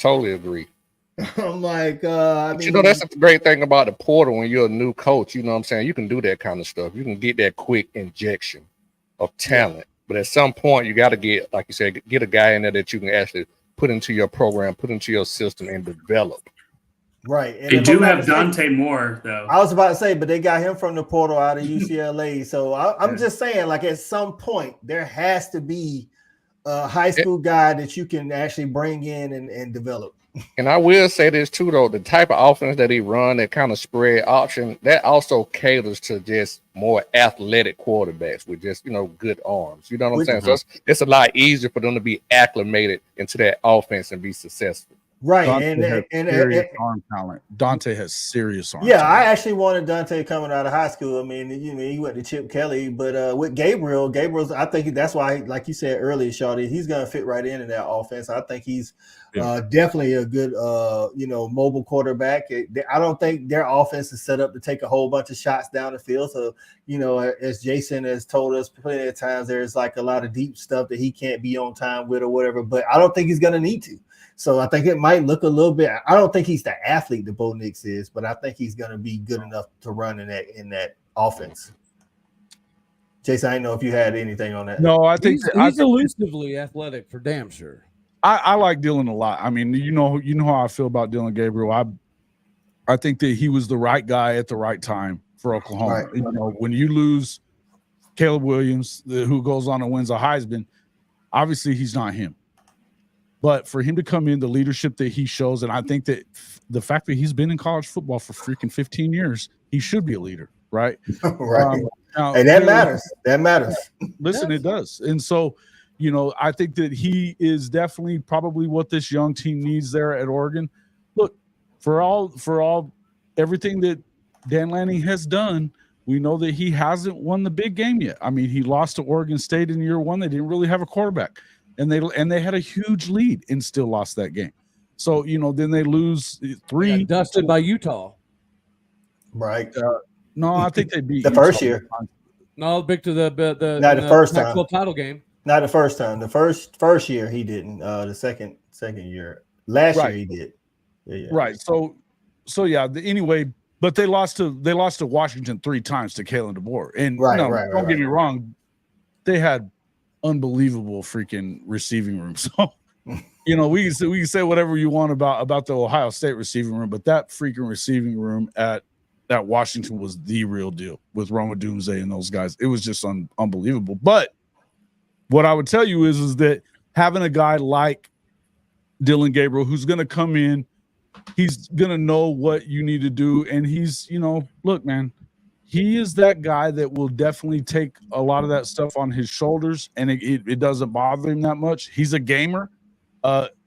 I'm like, that's the great thing about the portal when you're a new coach. You know what I'm saying? You can do that kind of stuff. You can get that quick injection of talent, but at some point you got to get, like you said, get a guy in there that you can actually put into your program, put into your system, and develop. Right. And they do have Dante Moore, though. I was about to say, but they got him from the portal out of UCLA. So I'm just saying, like, at some point, there has to be a high school guy that you can actually bring in and develop. And I will say this too, though, the type of offense that he run, that kind of spread option, that also caters to just more athletic quarterbacks with just, good arms. You know what I'm saying? So it's a lot easier for them to be acclimated into that offense and be successful. Right. Dante has serious arm talent. Dante has serious arm talent. I actually wanted Dante coming out of high school. I mean, he went to Chip Kelly, but with Gabriel's, I think that's why, like you said earlier, Shawty, he's going to fit right into that offense. I think he's definitely a good, mobile quarterback. I don't think their offense is set up to take a whole bunch of shots down the field. So, as Jason has told us plenty of times, there's like a lot of deep stuff that he can't be on time with or whatever, but I don't think he's going to need to. So I think it might look a little bit. I don't think he's the athlete that Bo Nix is, but I think he's going to be good enough to run in that offense. Jason, I didn't know if you had anything on that. No, I think he's elusively athletic for damn sure. I like Dylan a lot. I mean, you know how I feel about Dylan Gabriel. I think that he was the right guy at the right time for Oklahoma. Right. When you lose Caleb Williams, who goes on and wins a Heisman, obviously he's not him. But for him to come in, the leadership that he shows, and I think that the fact that he's been in college football for freaking 15 years, he should be a leader, right? Right. And that matters. That matters. Listen, it does. And so, I think that he is definitely probably what this young team needs there at Oregon. Look, for everything that Dan Lanning has done, we know that he hasn't won the big game yet. I mean, he lost to Oregon State in year one. They didn't really have a quarterback. And they had a huge lead and still lost that game. So, then they lose 3. Dusted by Utah. Right. No, I think they beat the Utah first year. No, big to the not the first time. Title game. Not the first time. The first year he didn't. The second year. Last year he did. Yeah. Right. So yeah. Anyway, but they lost to Washington 3 times to Kalen DeBoer. And don't get me wrong, they had unbelievable freaking receiving room. So, we can say whatever you want about the Ohio State receiving room, but that freaking receiving room at Washington was the real deal with Roma Dunze and those guys. It was just unbelievable. But what I would tell you is that having a guy like Dylan Gabriel who's going to come in, he's going to know what you need to do, and he's, look, man, he is that guy that will definitely take a lot of that stuff on his shoulders, and it doesn't bother him that much. He's a gamer.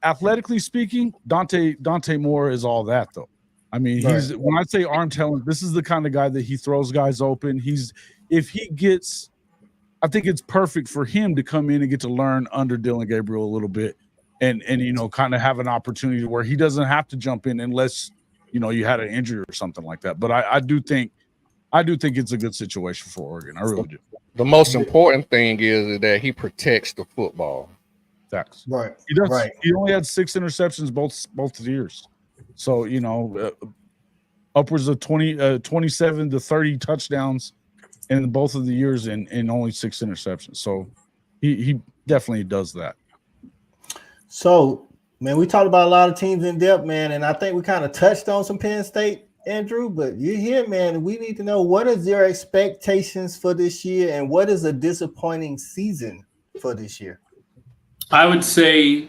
Athletically speaking, Dante Moore is all that, though. I mean, when I say arm talent, this is the kind of guy that he throws guys open. I think it's perfect for him to come in and get to learn under Dylan Gabriel a little bit, and kind of have an opportunity where he doesn't have to jump in unless you had an injury or something like that. But I do think it's a good situation for Oregon. I really do. The most important thing is that he protects the football. Facts. Right. He does. Right. He only had 6 interceptions both years. So, upwards of 27 to 30 touchdowns in both of the years and only 6 interceptions. So he definitely does that. So, man, we talked about a lot of teams in depth, man, and I think we kind of touched on some Penn State, Andrew, but you're here, man. We need to know, what is your expectations for this year, and what is a disappointing season for this year? I would say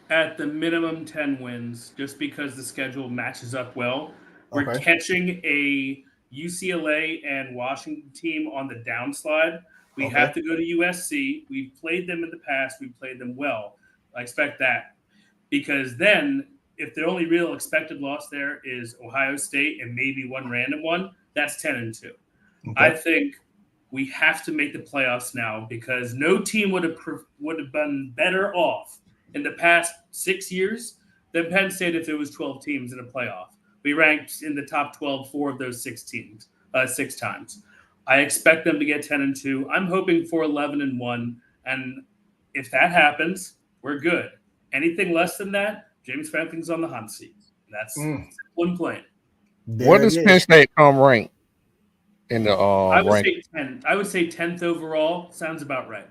at the minimum 10 wins, just because the schedule matches up well. We're catching a UCLA and Washington team on the downslide. We have to go to USC. We've played them in the past. We've played them well. I expect that, because then if the only real expected loss there is Ohio State and maybe one random one, that's 10-2. I think we have to make the playoffs now, because no team would have been better off in the past 6 years than Penn State if it was 12 teams in a playoff. We ranked in the top 12 4 of those 6 teams, 6 times. I expect them to get 10-2. I'm hoping for 11-1, and if that happens, we're good. Anything less than that, James Franklin's on the hot seat. That's one plan. Where does Penn State come rank in the say 10. I would say 10th overall. Sounds about right.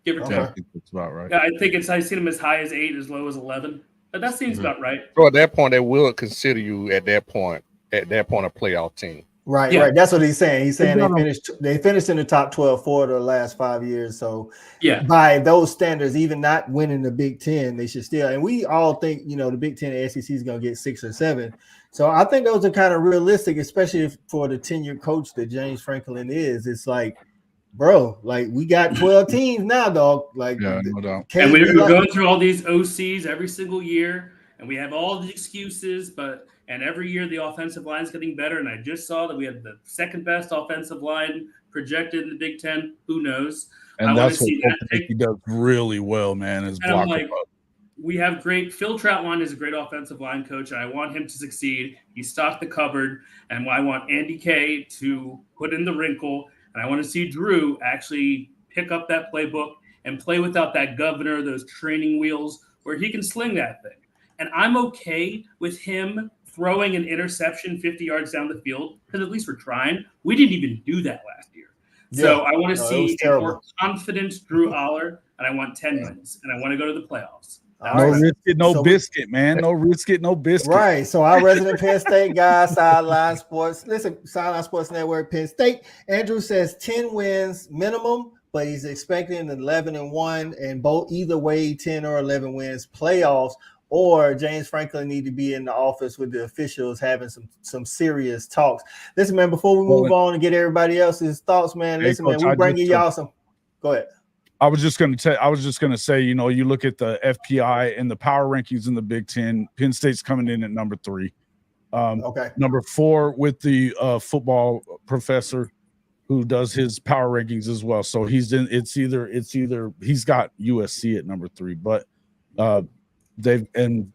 Give or take. I think that's about right. Yeah, I think I've seen them as high as 8, as low as 11. But that seems about right. So at that point, they will consider you at that point a playoff team. Right, Yeah. right. That's what he's saying. He's saying they finished in the top 12 for the last 5 years. So Yeah, by those standards, even not winning the Big Ten, they should still. And we all think, the Big Ten and SEC is going to get 6 or 7. So I think those are kind of realistic, especially for the tenured coach that James Franklin is. It's like, bro, like we got 12 teams now, dog. Like, Yeah, no doubt. and we're going through all these OCs every single year, and we have all the excuses, and every year the offensive line is getting better. And I just saw that we have the second best offensive line projected in the Big Ten. Who knows? And that's what he does really well, man, is block him up. We have great – Phil Troutline is a great offensive line coach, and I want him to succeed. He stocked the cupboard, and I want Andy Kay to put in the wrinkle, and I want to see Drew actually pick up that playbook and play without that governor, those training wheels, where he can sling that thing. And I'm okay with him throwing an interception 50 yards down the field because at least we're trying. We didn't even do that last year. So I want to see a more confident Drew Aller, and I want 10 wins, and I want to go to the playoffs. No risk it, no biscuit, man. No risk it, no biscuit. Right. So our resident Penn State guy, Sideline Sports. Listen, Sideline Sports Network, Penn State. Andrew says 10 wins minimum, but he's expecting 11-1, and either way, 10 or 11 wins playoffs. Or James Franklin need to be in the office with the officials having some serious talks. Listen, man, before we move on and get everybody else's thoughts, man, listen, man, we bringing y'all some. Go ahead. I was just going to say, you look at the FPI and the power rankings in the Big Ten. Penn State's coming in at number 3. Okay. Number 4 with the football professor who does his power rankings as well. So he's in. It's either he's got USC at number 3, but I mean,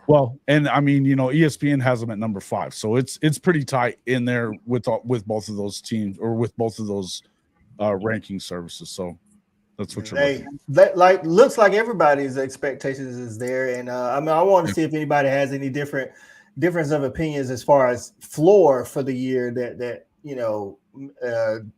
ESPN has them at number 5. So it's pretty tight in there with both of those teams or with both of those ranking services. So. That's what you're looking. Looks like everybody's expectations is there, and I want to see if anybody has any difference of opinions as far as floor for the year. That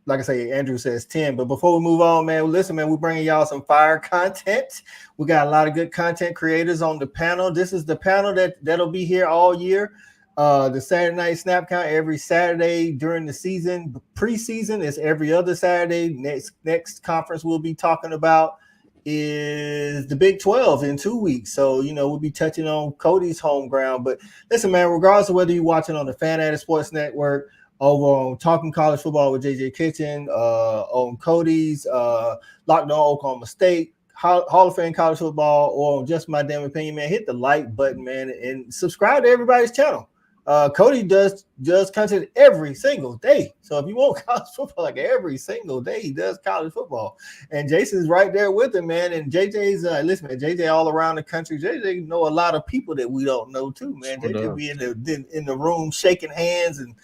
like I say, Andrew says 10. But before we move on, man, listen, man, we're bringing y'all some fire content. We got a lot of good content creators on the panel. This is the panel that'll be here all year. The Saturday night snap count every Saturday during the season. Preseason is every other Saturday. Next conference we'll be talking about is the Big 12 in 2 weeks. So, we'll be touching on Cody's home ground. But listen, man, regardless of whether you're watching on the Fanatic Sports Network, over on Talking College Football with JJ Kitchen, on Cody's Locked On Oklahoma State, Hall of Fame College Football, or on Just My Damn Opinion, man, hit the like button, man, and subscribe to everybody's channel. Cody does content every single day. So if you want college football, like every single day, he does college football. And Jason's right there with him, man. And JJ's listen, man, JJ all around the country. JJ know a lot of people that we don't know too, man. Sure JJ be in the room shaking hands and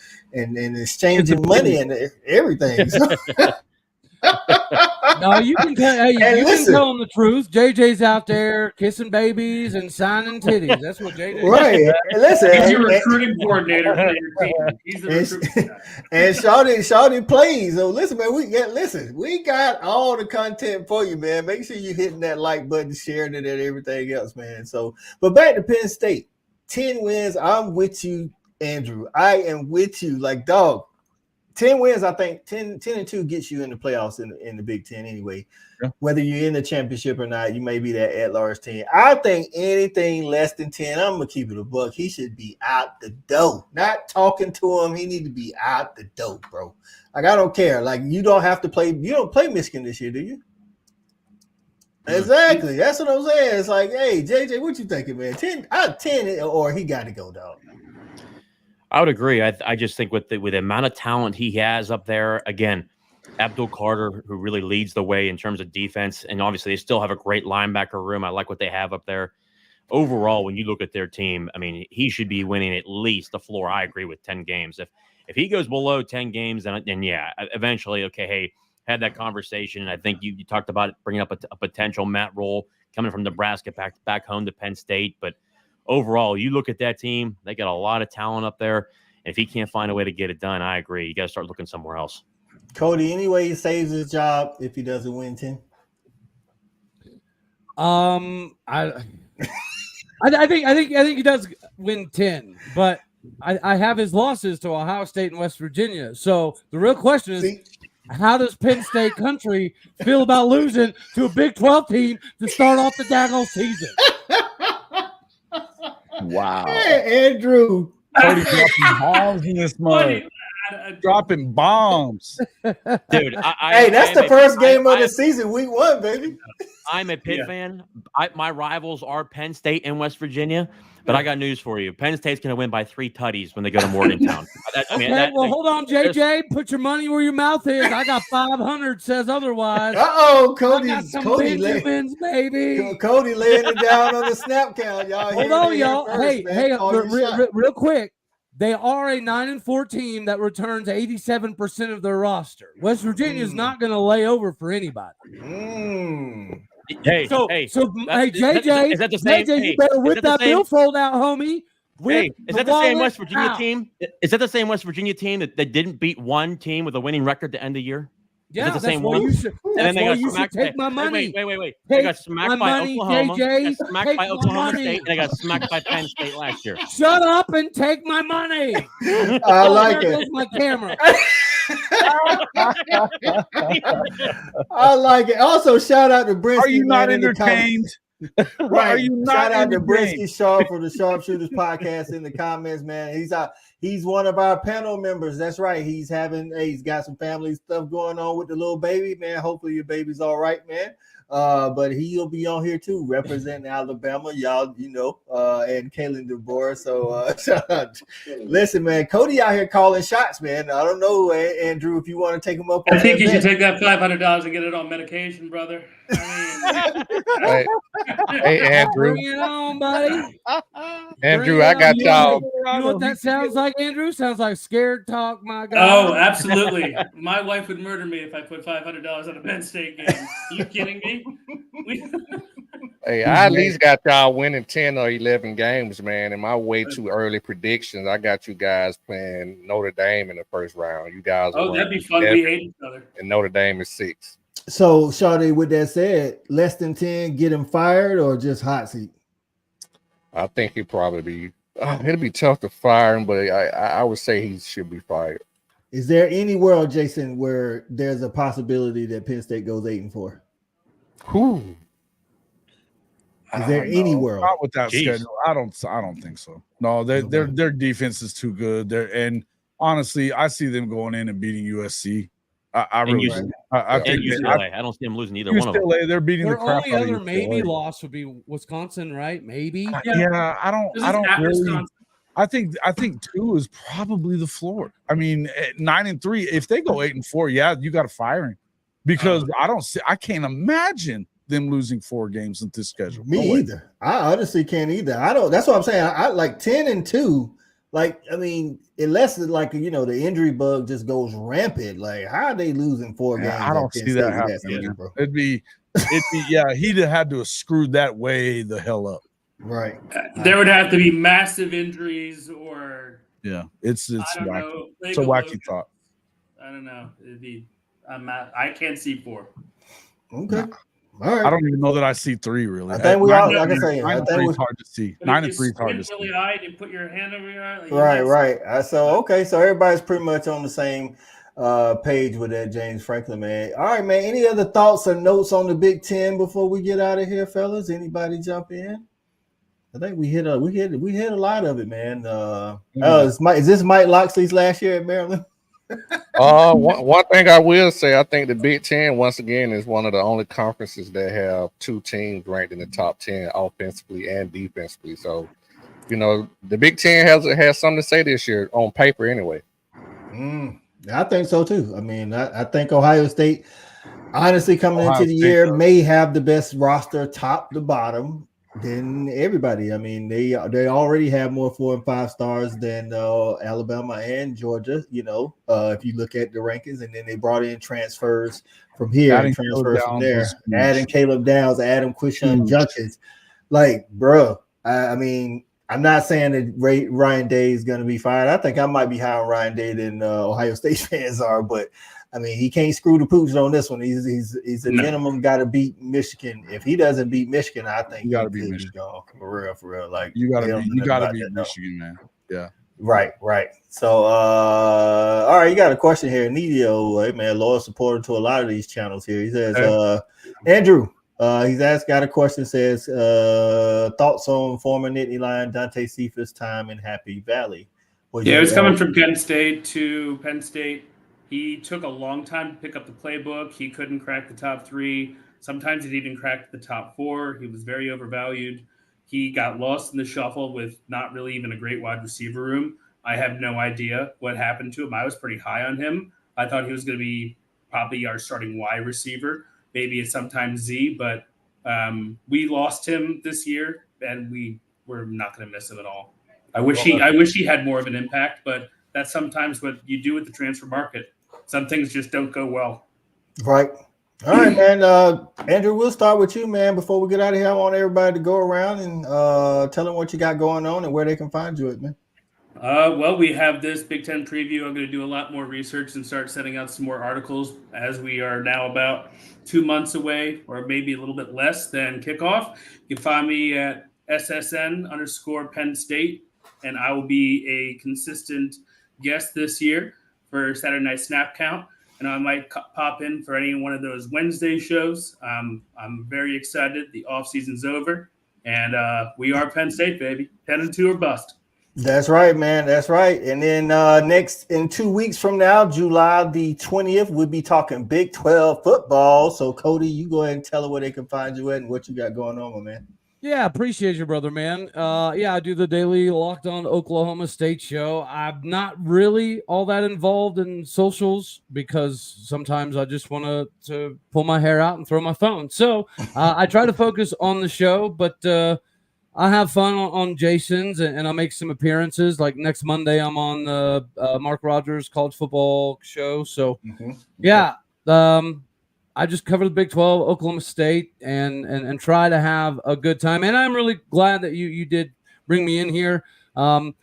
exchanging money and everything. So. No, you can tell. Hey, you can tell them the truth. JJ's out there kissing babies and signing titties. That's what JJ. Right. And listen, he's your recruiting coordinator for your team. He's the recruiting guy. And Shawty plays. So listen, man. We got all the content for you, man. Make sure you hitting that like button, sharing it, and everything else, man. So, but back to Penn State, 10 wins. I'm with you, Andrew. I am with you, like dog. 10 wins, I think 10-2 gets you in the playoffs in the Big Ten anyway. Yeah. Whether you're in the championship or not, you may be that at-large team. I think anything less than 10, I'm going to keep it a buck. He should be out the door. Not talking to him. He need to be out the door, bro. Like, I don't care. Like, you don't have to play. You don't play Michigan this year, do you? Exactly. That's what I'm saying. It's like, hey, JJ, what you thinking, man? 10 out of 10, or he got to go, dog. I would agree. I just think with the amount of talent he has up there, again, Abdul Carter, who really leads the way in terms of defense, and obviously they still have a great linebacker room. I like what they have up there. Overall, when you look at their team, I mean, he should be winning at least the floor. I agree with 10 games. If he goes below 10 games, then yeah, eventually, okay, hey, had that conversation. And I think you talked about bringing up a potential Matt Rhule coming from Nebraska back home to Penn State, but overall, you look at that team, they got a lot of talent up there. If he can't find a way to get it done, I agree. You got to start looking somewhere else. Cody, any way he saves his job if he doesn't win 10? I think he does win 10, but I have his losses to Ohio State and West Virginia. So the real question is, how does Penn State country feel about losing to a Big 12 team to start off the daggone season? Wow. Hey, Andrew. Cody dropping bombs in this mug. Dropping bombs. Dude, hey, that's the first game of the season, week 1, baby. I'm a Pitt fan. My rivals are Penn State and West Virginia, but I got news for you. Penn State's going to win by 3 tutties when they go to Morgantown. Hold on, JJ. Put your money where your mouth is. I got 500 says otherwise. Cody Benjamins, baby. Cody laying it down on the snap count, y'all. Hold on, y'all. Hey, real quick. They are a 9-4 team that returns 87% of their roster. West Virginia is not going to lay over for anybody. Hey, JJ, is that the same? JJ, you better whip that billfold out, homie. Hey, is that the same West Virginia team? Is that the same West Virginia team that didn't beat one team with a winning record to end the year? Yeah, that's the same one. You should take my money. Wait. They got smacked by Oklahoma. They got smacked by Oklahoma State, and they got smacked by Penn State last year. Shut up and take my money. I like it. My camera. I like it. Also, shout out to Brenski. Are you not entertained? Right. Are you not shout out to Brenski Sharpe for the Sharpshooters podcast in the comments, man. He's one of our panel members. That's right. He's got some family stuff going on with the little baby, man. Hopefully your baby's all right, man. But he'll be on here too, representing Alabama, y'all, and Kalen DeBoer. So listen, man, Cody out here calling shots, man. I don't know, Andrew, if you want to take him up. I think you should take that $500 and get it on medication, brother. Hey, Andrew. Bring it on, buddy. Andrew, I got y'all. You know what that sounds like, Andrew? Sounds like scared talk, my God. Oh, absolutely. My wife would murder me if I put $500 on a Penn State game. Are you kidding me? Hey, I at least got y'all winning 10 or 11 games, man. In my way too early predictions, I got you guys playing Notre Dame in the first round. You guys that'd be fun. We hate each other. And Notre Dame is 6. So, Shawty, with that said, less than 10, get him fired or just hot seat? I think he'd probably be it'll be tough to fire him, but I would say he should be fired. Is there any world, Jason, where there's a possibility that Penn State goes 8-4? Who? Is there any world? Not with that schedule. I don't think so. No, their defense is too good. And honestly, I see them going in and beating USC. I think UCLA. I don't see them losing either one of them. They're beating the crap out of UCLA. Their only other maybe loss would be Wisconsin, right? Maybe. Yeah, I don't really. I think 2 is probably the floor. I mean, 9-3. If they go 8-4, yeah, you got to fire him because I can't imagine them losing 4 games in this schedule. Me either. I honestly can't either. That's what I'm saying. I like 10-2. Like, I mean, unless it's like, the injury bug just goes rampant. Like, how are they losing 4 games? I don't see that happening. Bro. It'd be he'd have had to have screwed that way the hell up. Right. There would have to be massive injuries or it's wacky. It's a wacky thought. I don't know. I can't see 4. Okay. All right. I don't even know that I see 3 really. I think we all, like I say, 9-3 is hard to see. 9-3 is hard to see. Really high, and you put your hand over your eye. Right. So everybody's pretty much on the same page with that, James Franklin, man. All right, man. Any other thoughts or notes on the Big Ten before we get out of here, fellas? Anybody jump in? I think we hit a lot of it, man. Is this Mike Loxley's last year at Maryland? One thing I will say, I think the Big Ten once again is one of the only conferences that have 2 teams ranked in the top 10 offensively and defensively. So, the Big Ten has something to say this year on paper, anyway. I think so too. I mean, I think Ohio State, honestly, coming into the year, may have the best roster top to bottom than everybody. I mean, they already have more 4 and 5 stars than Alabama and Georgia. If you look at the rankings, and then they brought in transfers from here and transfers from there, adding Caleb Downs, Adam Quishon Junkins. Like, bro, I mean, I'm not saying that Ryan Day is going to be fired. I think I might be higher on Ryan Day than Ohio State fans are, but I mean, he can't screw the pooch on this one. He's a minimum got to beat Michigan. If he doesn't beat Michigan, I think you got to beat Michigan. For real. Like, you got to beat Michigan, man. Yeah. Right. So, all right, you got a question here. Nidio, hey man, loyal supporter to a lot of these channels here. He says, Andrew, got a question. Says, thoughts on former Nittany Lion Dante Cephas' time in Happy Valley? It was coming from Kent State to Penn State. He took a long time to pick up the playbook. He couldn't crack the top 3. Sometimes he'd even cracked the top 4. He was very overvalued. He got lost in the shuffle with not really even a great wide receiver room. I have no idea what happened to him. I was pretty high on him. I thought he was going to be probably our starting wide receiver, maybe at sometimes Z, but we lost him this year, and we're not going to miss him at all. I wish he had more of an impact, but that's sometimes what you do with the transfer market. Some things just don't go well. Right. All right, man. Andrew, we'll start with you, man. Before we get out of here, I want everybody to go around and tell them what you got going on and where they can find you at, man. Well, we have this Big Ten preview. I'm going to do a lot more research and start setting out some more articles as we are now about 2 months away, or maybe a little bit less than kickoff. You can find me at SSN_Penn State, and I will be a consistent guest this year for Saturday Night Snap Count. And I might pop in for any one of those Wednesday shows. I'm very excited. The offseason's over, and we are Penn State, baby. 10-2 or bust. That's right, man. That's right. And then next, in 2 weeks from now, July the 20th, we'll be talking Big 12 football. So, Cody, you go ahead and tell them where they can find you at and what you got going on, my man. Yeah, appreciate you, brother, man. I do the daily Locked On Oklahoma State show. I'm not really all that involved in socials because sometimes I just want to pull my hair out and throw my phone. So I try to focus on the show, but I have fun on Jason's, and I make some appearances. Like next Monday, I'm on the Mark Rogers College Football show. So, I just cover the Big 12, Oklahoma State, and try to have a good time. And I'm really glad that you did bring me in here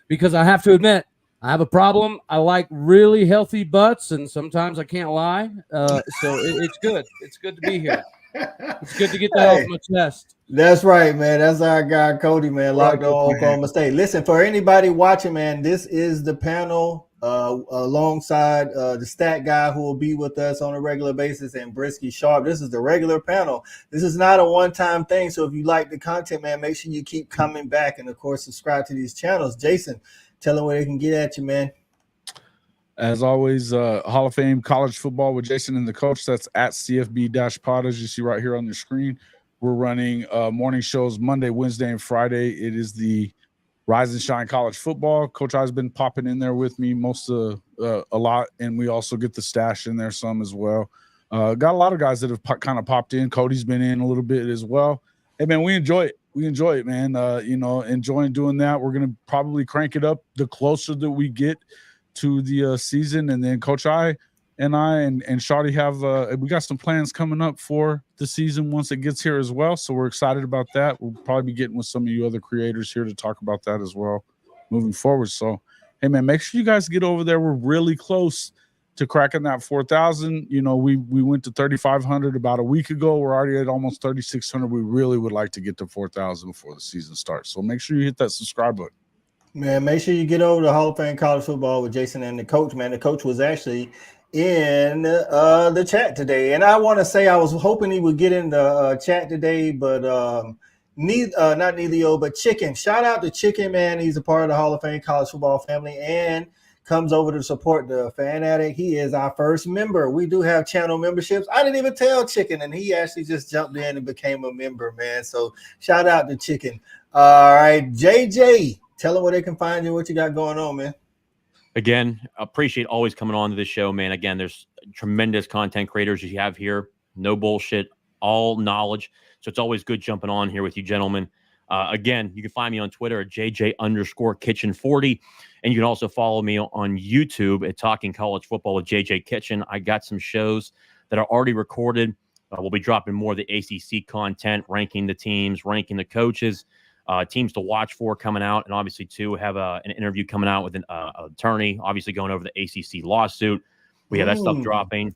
because I have to admit, I have a problem. I like really healthy butts, and sometimes I can't lie. So it's good. It's good to be here. It's good to get that off my chest. That's right, man. That's our guy, Cody, man. Locked On Oklahoma State. Listen, for anybody watching, man, this is the panel alongside the stat guy who will be with us on a regular basis, and Brenski Sharpe. This is the regular panel. This is not a one-time thing. So if you like the content, man, make sure you keep coming back. And, of course, subscribe to these channels. Jason, tell them where they can get at you, man. As always, Hall of Fame college football with Jason and the coach. That's at CFB-pod, as you see right here on your screen. We're running morning shows Monday, Wednesday, and Friday. It is the Rise and Shine College Football. Coach I's been popping in there with me a lot, and we also get the stash in there some as well. Got a lot of guys that have kind of popped in. Cody's been in a little bit as well. Hey, man, we enjoy it. We enjoy it, man. Enjoying doing that. We're going to probably crank it up the closer that we get to the season, and then Coach I and Shawty have we got some plans coming up for the season once it gets here as well. So we're excited about that. We'll probably be getting with some of you other creators here to talk about that as well moving forward. So, hey, man, make sure you guys get over there. We're really close to cracking that 4,000. You know, we went to 3,500 about a week ago. We're already at almost 3,600. We really would like to get to 4,000 before the season starts. So make sure you hit that subscribe button. Man, make sure you get over to Hall of Fame College Football with Jason and the coach, man. The coach was actually in the chat today. And I want to say I was hoping he would get in the chat today, but not Neilio, but Chicken. Shout out to Chicken, man. He's a part of the Hall of Fame College Football family and comes over to support the Fan Addict. He is our first member. We do have channel memberships. I didn't even tell Chicken, and he actually just jumped in and became a member, man. So shout out to Chicken. All right, JJ. Tell them where they can find you, what you got going on, man. Again, appreciate always coming on to this show, man. Again, there's tremendous content creators you have here. No bullshit, all knowledge. So it's always good jumping on here with you gentlemen. Again, you can find me on Twitter at JJ_Kitchen40. And you can also follow me on YouTube at Talking College Football with JJ Kitchen. I got some shows that are already recorded. We'll be dropping more of the ACC content, ranking the teams, ranking the coaches. Teams to watch for coming out, and obviously too have an interview coming out with an attorney, obviously going over the ACC lawsuit. We have that stuff dropping.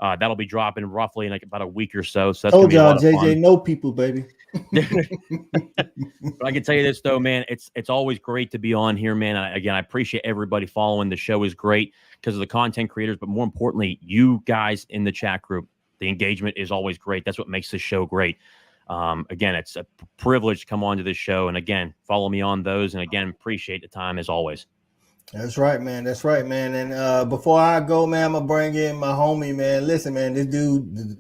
That'll be dropping roughly in like about a week or so. So that's told y'all, JJ, no people, baby. But I can tell you this though, man, it's always great to be on here, man. I appreciate everybody following. The show is great because of the content creators, but more importantly, you guys in the chat group. The engagement is always great. That's what makes this show great. Again, it's a privilege to come on to this show. And again, follow me on those. And again, appreciate the time as always. That's right, man. That's right, man. And before I go, man, I'm gonna bring in my homie, man. Listen, man, this dude,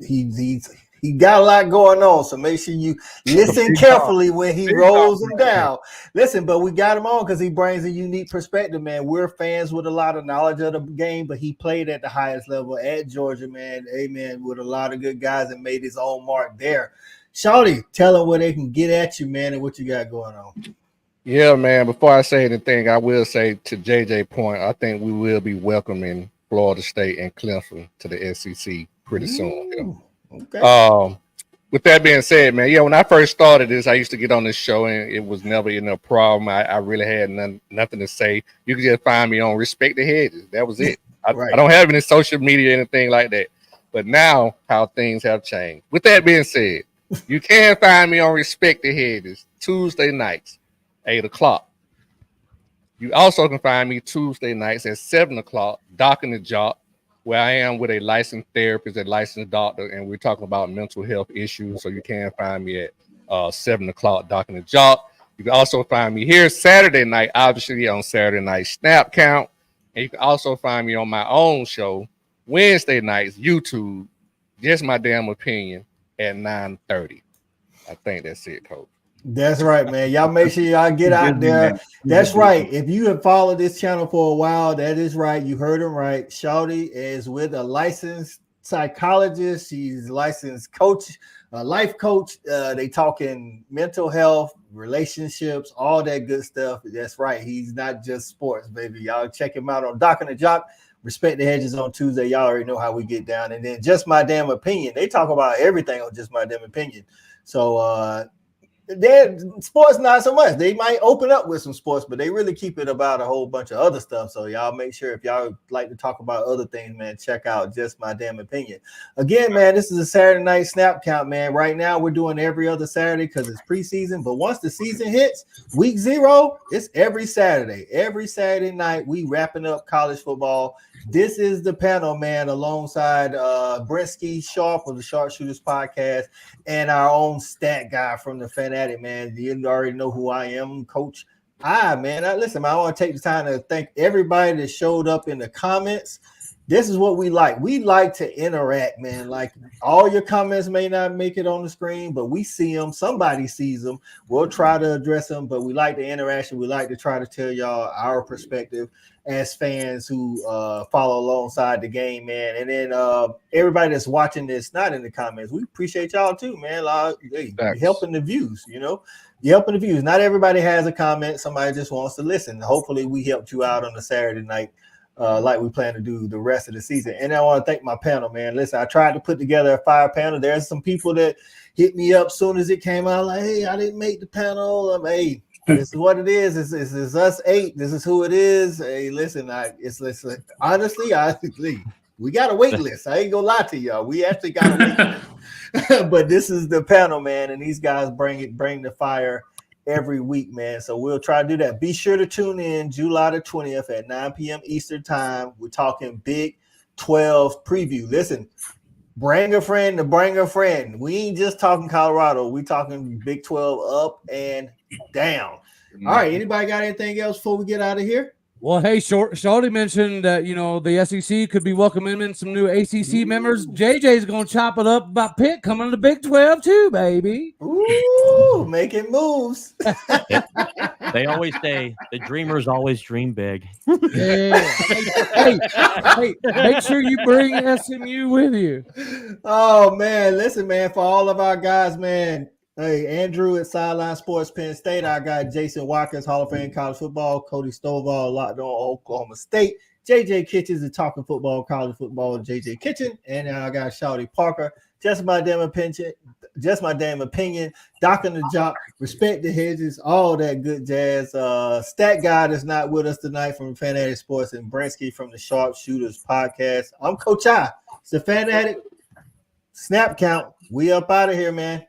he got a lot going on, so make sure you listen carefully when he rolls them down. Listen, but we got him on because he brings a unique perspective, man. We're fans with a lot of knowledge of the game, but he played at the highest level at Georgia, man. Amen. With a lot of good guys and made his own mark there. Shawty, tell them where they can get at you, man, and what you got going on. Yeah, man. Before I say anything, I will say to JJ point, I think we will be welcoming Florida State and Clemson to the SEC pretty soon. You know? Okay. With that being said, man, when I first started this, I used to get on this show and it was never a problem. I really had nothing to say. You can just find me on Respect the Hedges. That was it. I don't have any social media, anything like that. But now how things have changed. With that being said, you can find me on Respect the Hedges Tuesday nights, 8 o'clock. You also can find me Tuesday nights at 7 o'clock, Docking the Jock, where I am with a licensed therapist, a licensed doctor, and we're talking about mental health issues. So you can find me at 7 o'clock, Docking the Jock. You can also find me here Saturday night, obviously on Saturday night Snap Count. And you can also find me on my own show, Wednesday nights, YouTube, Just My Damn Opinion, at 9:30. I think that's it, Coach. That's right, man. Y'all make sure y'all get out there. That's right. If you have followed this channel for a while, that is right. You heard him right. Shawty is with a licensed psychologist. She's a licensed coach, a life coach. They talking mental health, relationships, all that good stuff. That's right. He's not just sports, baby. Y'all check him out on Docking the Jock. Respect the Hedges on Tuesday. Y'all already know how we get down. And then Just My Damn Opinion. They talk about everything on Just My Damn Opinion. So sports not so much. They might open up with some sports, but they really keep it about a whole bunch of other stuff. So y'all make sure if y'all like to talk about other things, man, check out Just My Damn Opinion. Again, man, this is a Saturday night Snap Count, man. Right now we're doing every other Saturday because it's preseason. But once the season hits, week 0, it's every Saturday. Every Saturday night we wrapping up college football. This is the panel, man, alongside Brenski Sharpe of the Sharpshooters podcast and our own stat guy from the Fanatic, man. You already know who I am, Coach. Listen, I want to take the time to thank everybody that showed up in the comments. This is what we like. We like to interact, man. Like, all your comments may not make it on the screen, but we see them. Somebody sees them. We'll try to address them, but we like the interaction. We like to try to tell y'all our perspective as fans who follow alongside the game, man. And then everybody that's watching this, not in the comments, we appreciate y'all too, man. You're helping the views, you know. You're helping the views. Not everybody has a comment. Somebody just wants to listen. Hopefully we helped you out on the Saturday night. Like we plan to do the rest of the season. And I want to thank my panel, man. Listen, I tried to put together a 5 panel. There's some people that hit me up soon as it came out, like, hey, I didn't make the panel. Hey, this is what it is. This is us 8. This is who it is. Hey, listen, honestly, we got a wait list. I ain't gonna lie to y'all. We actually got a wait list. But this is the panel, man, and these guys bring the fire every week, man. So we'll try to do that. Be sure to tune in July the 20th at 9 p.m. Eastern time. We're talking Big 12 preview. Listen, bring a friend to bring a friend. We ain't just talking Colorado. We talking Big 12 up and down. All right. Anybody got anything else before we get out of here? Well, hey, Shawty mentioned that, the SEC could be welcoming in some new ACC members. JJ's going to chop it up about Pitt coming to Big 12 too, baby. Ooh, making moves. They always say the dreamers always dream big. Yeah. Hey, make sure you bring SMU with you. Oh, man. Listen, man, for all of our guys, man. Hey, Andrew at Sideline Sports Penn State. I got Jason Watkins, Hall of Fame college football. Cody Stovall, locked on Oklahoma State. JJ Kitchens, the talking football, college football, JJ Kitchen. And I got Shawty Parker. Just my damn opinion. Docking the Jock. Respect the Hedges. All that good jazz. Stat guy that's not with us tonight from Fanatic Sports, and Brenski from the Sharpshooters podcast. I'm Coach I. It's the Fanatic Snap Count. We up out of here, man.